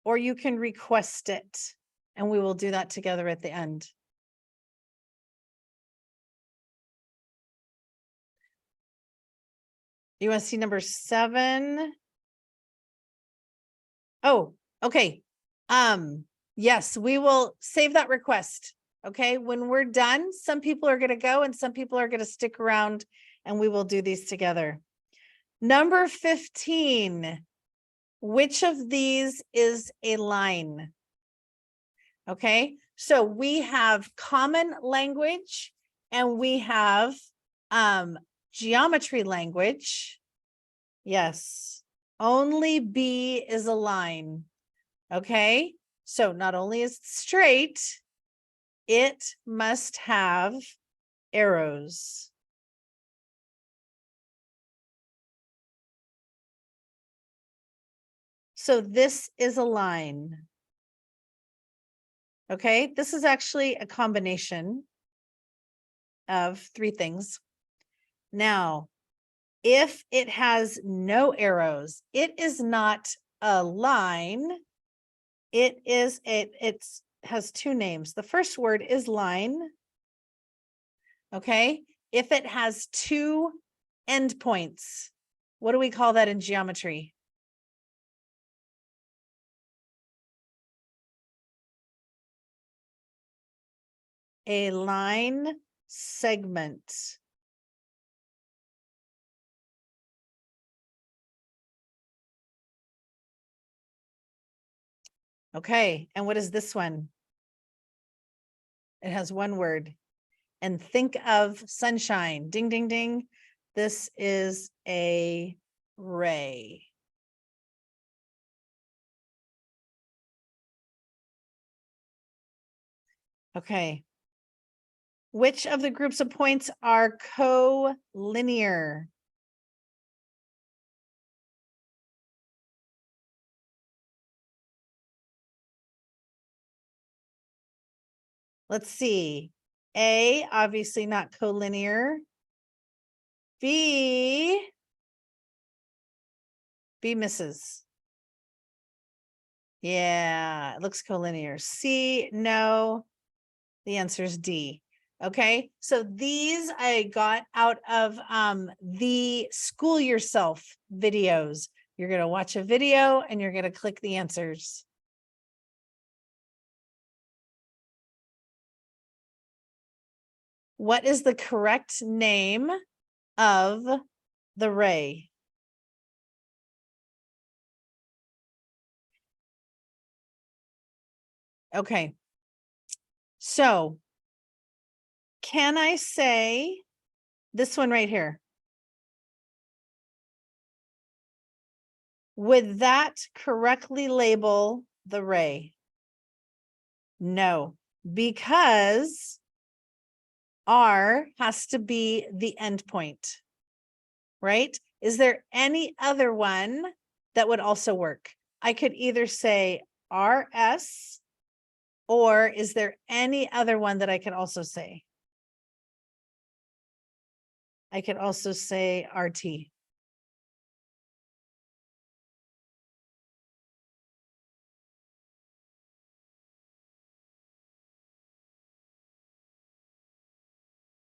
or you can request it, and we will do that together at the end. You want to see number 7? Oh, okay. Yes, we will save that request. Okay, when we're done, some people are going to go and some people are going to stick around and we will do these together. Number 15. Which of these is a line? Okay, so we have common language and we have geometry language. Yes, only B is a line. Okay, so not only is it straight, it must have arrows. So this is a line. Okay, this is actually a combination of 3 things. Now, if it has no arrows, it is not a line. It has 2 names. The first word is line. Okay, if it has 2 endpoints, what do we call that in geometry? A line segment. Okay, and what is this one? It has 1 word. And think of sunshine. Ding, ding, ding. This is a ray. Okay. Which of the groups of points are collinear? Let's see. A, obviously not collinear. B misses. Yeah, it looks collinear. C, no. The answer is D. Okay, so these I got out of the School Yourself videos. You're going to watch a video and you're going to click the answers. What is the correct name of the ray? Okay, so can I say this one right here? Would that correctly label the ray? No, because R has to be the endpoint, right? Is there any other one that would also work? I could either say RS, or is there any other one that I could also say? I could also say RT.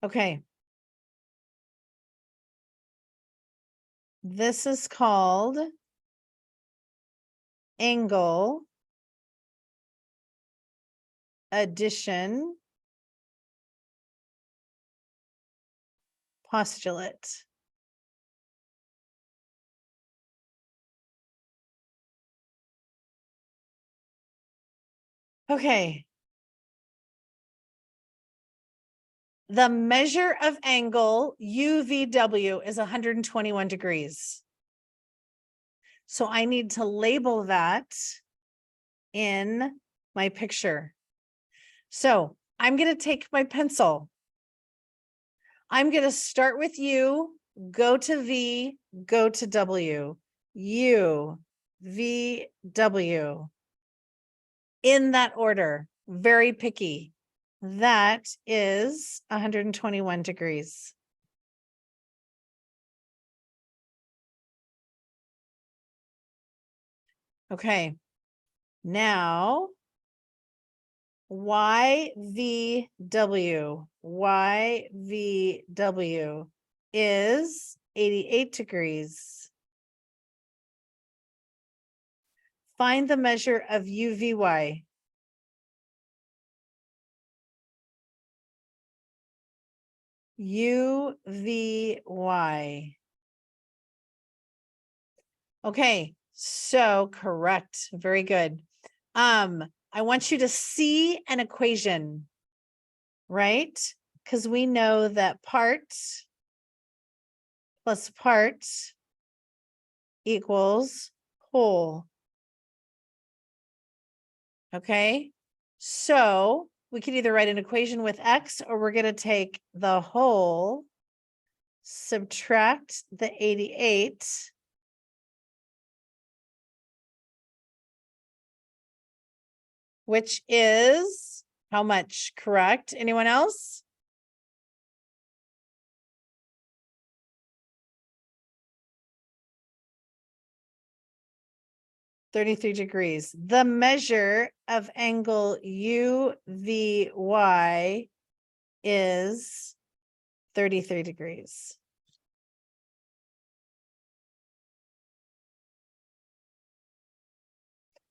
Okay. This is called angle addition postulate. Okay. The measure of angle UVW is 121 degrees. So I need to label that in my picture. So I'm going to take my pencil. I'm going to start with U, go to V, go to W, U, V, W. In that order, very picky. That is 121 degrees. Okay, now YVW is 88 degrees. Find the measure of UVY. UVY. Okay, so correct. Very good. I want you to see an equation, right? Because we know that part plus part equals whole. Okay, so we could either write an equation with X, or we're going to take the whole, subtract the 88, which is how much? Correct? Anyone else? $33 degrees. The measure of angle UVY is 33 degrees.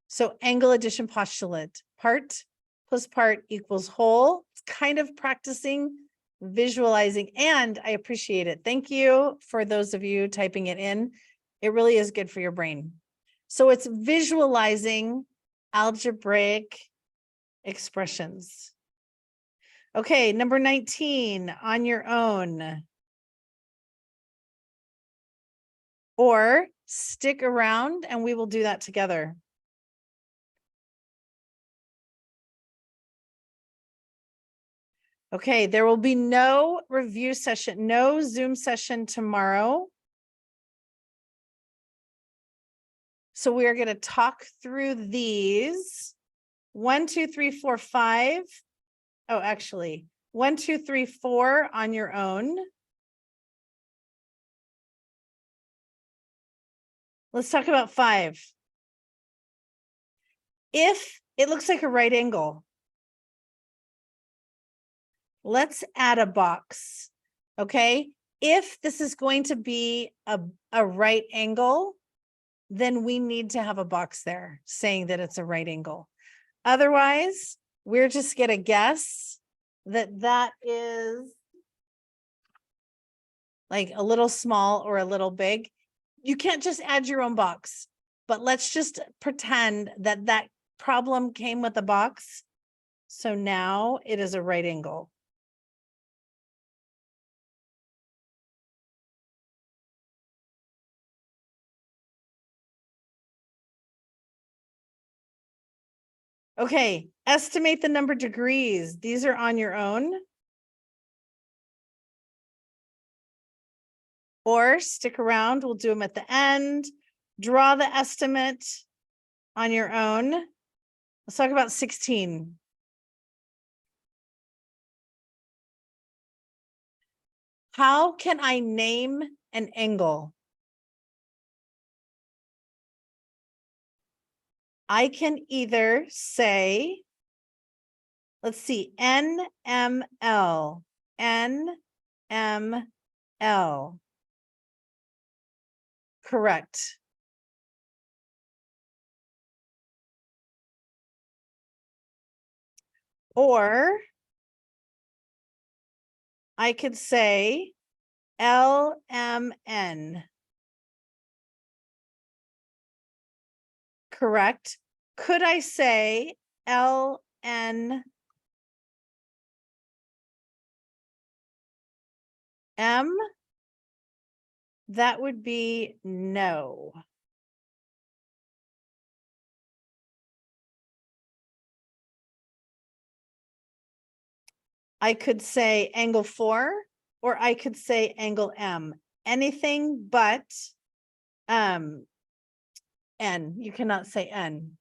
So angle addition postulate, part plus part equals whole. It's kind of practicing visualizing, and I appreciate it. Thank you for those of you typing it in. It really is good for your brain. So it's visualizing algebraic expressions. Okay, number 19, on your own. Or stick around and we will do that together. Okay, there will be no review session, no Zoom session tomorrow. So we are going to talk through these 1, 2, 3, 4, 5. Oh, actually 1, 2, 3, 4 on your own. Let's talk about 5. If it looks like a right angle, let's add a box. Okay. If this is going to be a right angle, then we need to have a box there saying that it's a right angle. Otherwise, we're just going to guess that that is like a little small or a little big. You can't just add your own box, but let's just pretend that that problem came with a box. So now it is a right angle. Okay, estimate the number of degrees. These are on your own. Or stick around, we'll do them at the end. Draw the estimate on your own. Let's talk about 16. How can I name an angle? I can either say, let's see, NML. NML. Correct. Or I could say LMN. Correct. Could I say LNM? That would be no. I could say angle 4, or I could say angle M. Anything but N. You cannot say N.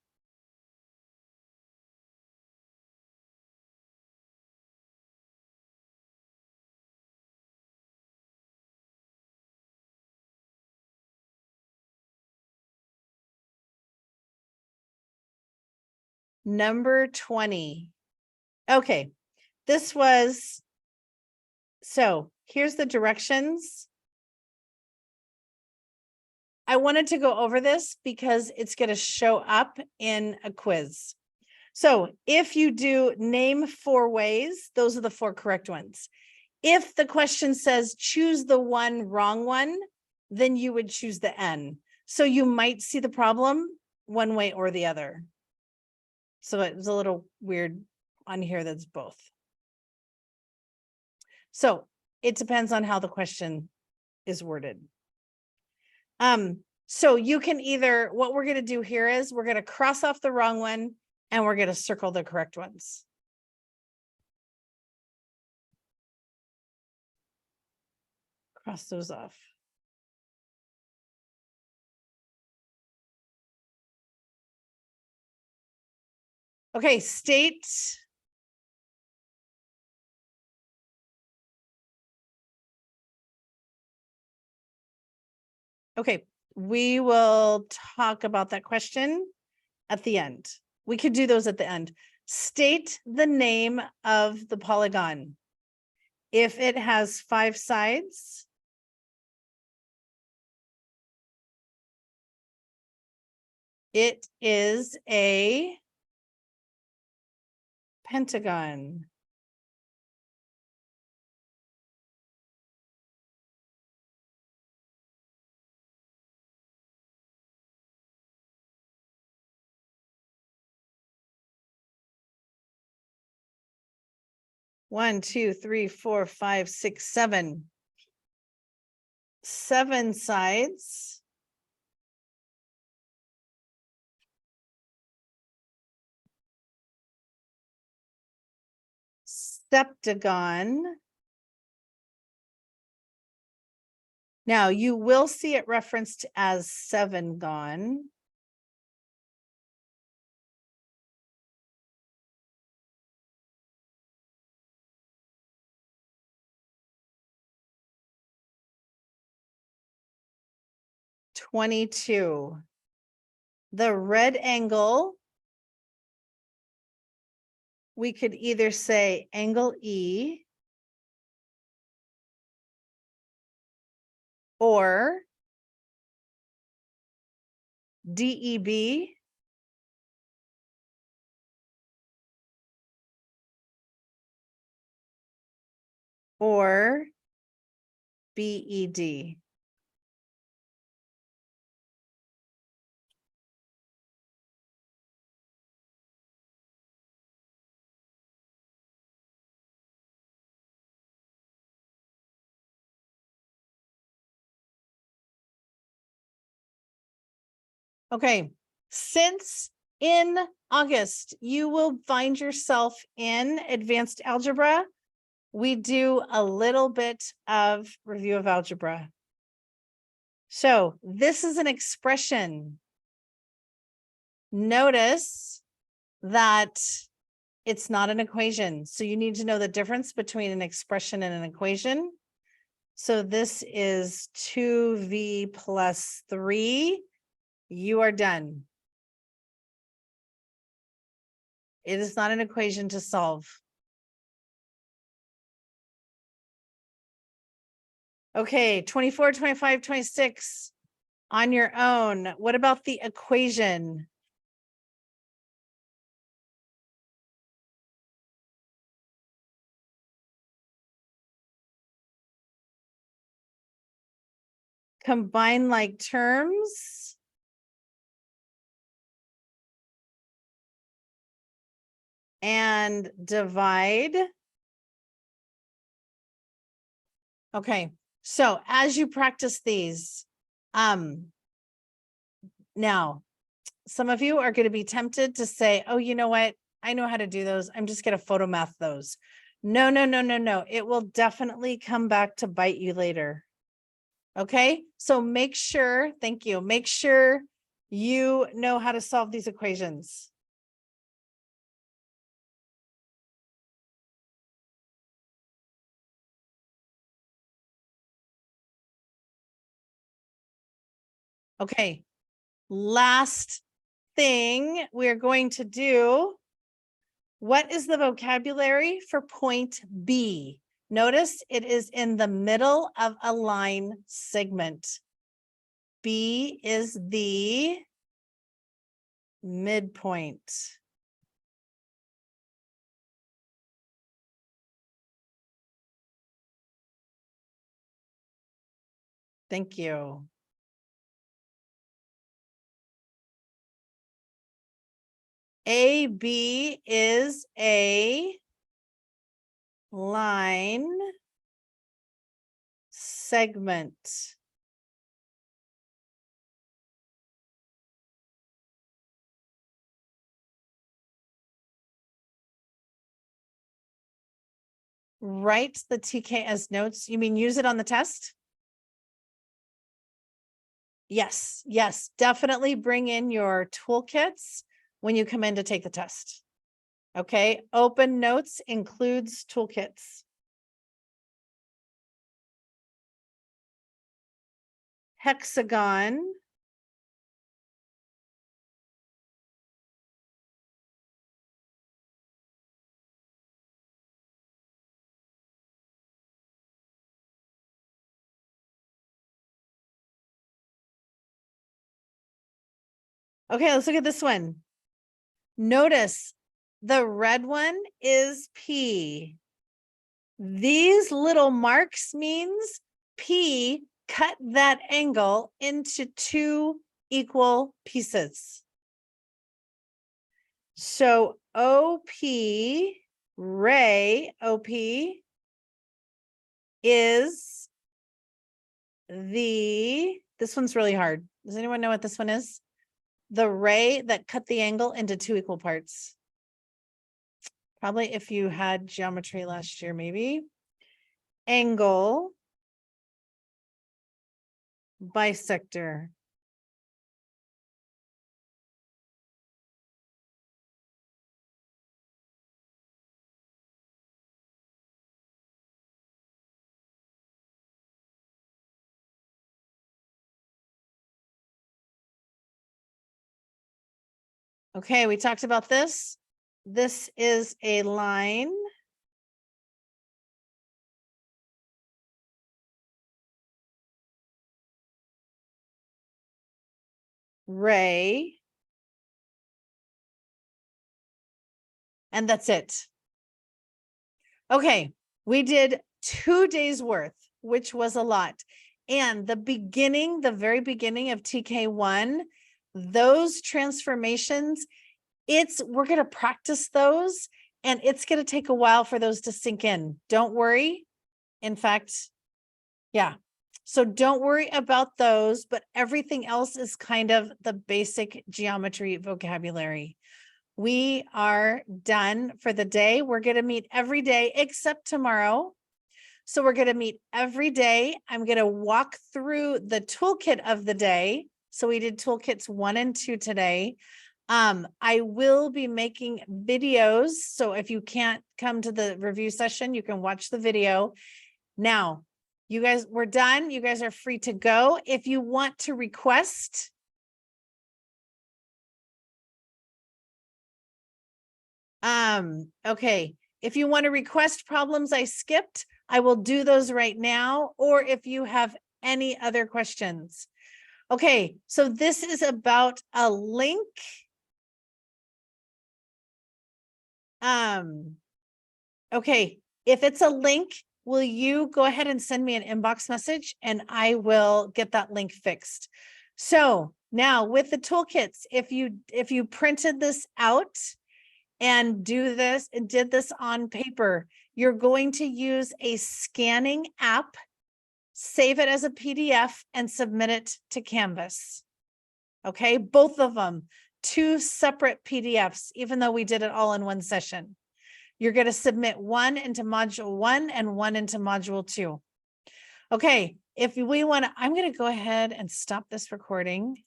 Number 20. Okay, this was, so here's the directions. I wanted to go over this because it's going to show up in a quiz. So if you do name 4 ways, those are the 4 correct ones. If the question says choose the one wrong one, then you would choose the N. So you might see the problem one way or the other. So it's a little weird on here that's both. So it depends on how the question is worded. So you can either, what we're going to do here is we're going to cross off the wrong one and we're going to circle the correct ones. Cross those off. Okay, state. Okay, we will talk about that question at the end. We could do those at the end. State the name of the polygon. If it has 5 sides, it is a pentagon. One, two, three, four, five, six, 7. 7 sides. Septagon. Now you will see it referenced as 7gon. (22). The red angle, we could either say angle E or DEB or BED. Okay, since in August you will find yourself in advanced algebra, we do a little bit of review of algebra. So this is an expression. Notice that it's not an equation. So you need to know the difference between an expression and an equation. So this is 2v plus 3. You are done. It is not an equation to solve. Okay, 24, 25, 26 on your own. What about the equation? Combine like terms. And divide. Okay, so as you practice these, now some of you are going to be tempted to say, oh, you know what? I know how to do those. I'm just going to photo math those. No, no, no, no, no. It will definitely come back to bite you later. Okay, so make sure, thank you. Make sure you know how to solve these equations. Okay, last thing we're going to do. What is the vocabulary for point B? Notice it is in the middle of a line segment. B is the midpoint. Thank you. AB is a line segment. Write the TK as notes. You mean use it on the test? Yes, yes, definitely bring in your toolkits when you come in to take the test. Okay, open notes includes toolkits. Hexagon. Okay, let's look at this one. Notice the red one is P. These little marks means P cut that angle into two equal pieces. So OP, ray OP is this one's really hard. Does anyone know what this one is? The ray that cut the angle into two equal parts. Probably if you had geometry last year, maybe. Angle bisector. Okay, we talked about this. This is a line. Ray. And that's it. Okay, we did 2 days worth, which was a lot. And the very beginning of TK1, those transformations, we're going to practice those, and it's going to take a while for those to sink in. Don't worry. In fact, yeah. So don't worry about those, but everything else is kind of the basic geometry vocabulary. We are done for the day. We're going to meet every day except tomorrow. So we're going to meet every day. I'm going to walk through the toolkit of the day. So we did toolkits 1 and 2 today. I will be making videos. So if you can't come to the review session, you can watch the video. Now, you guys, we're done. You guys are free to go. If you want to request, okay. If you want to request problems I skipped, I will do those right now, or if you have any other questions. Okay, so this is about a link. Okay, if it's a link, will you go ahead and send me an inbox message and I will get that link fixed. So now with the toolkits, if you printed this out and did this on paper, you're going to use a scanning app, save it as a PDF and submit it to Canvas. Okay, both of them, 2 separate PDFs, even though we did it all in one session. You're going to submit one into module 1 and one into module 2. Okay, if we want to, I'm going to go ahead and stop this recording.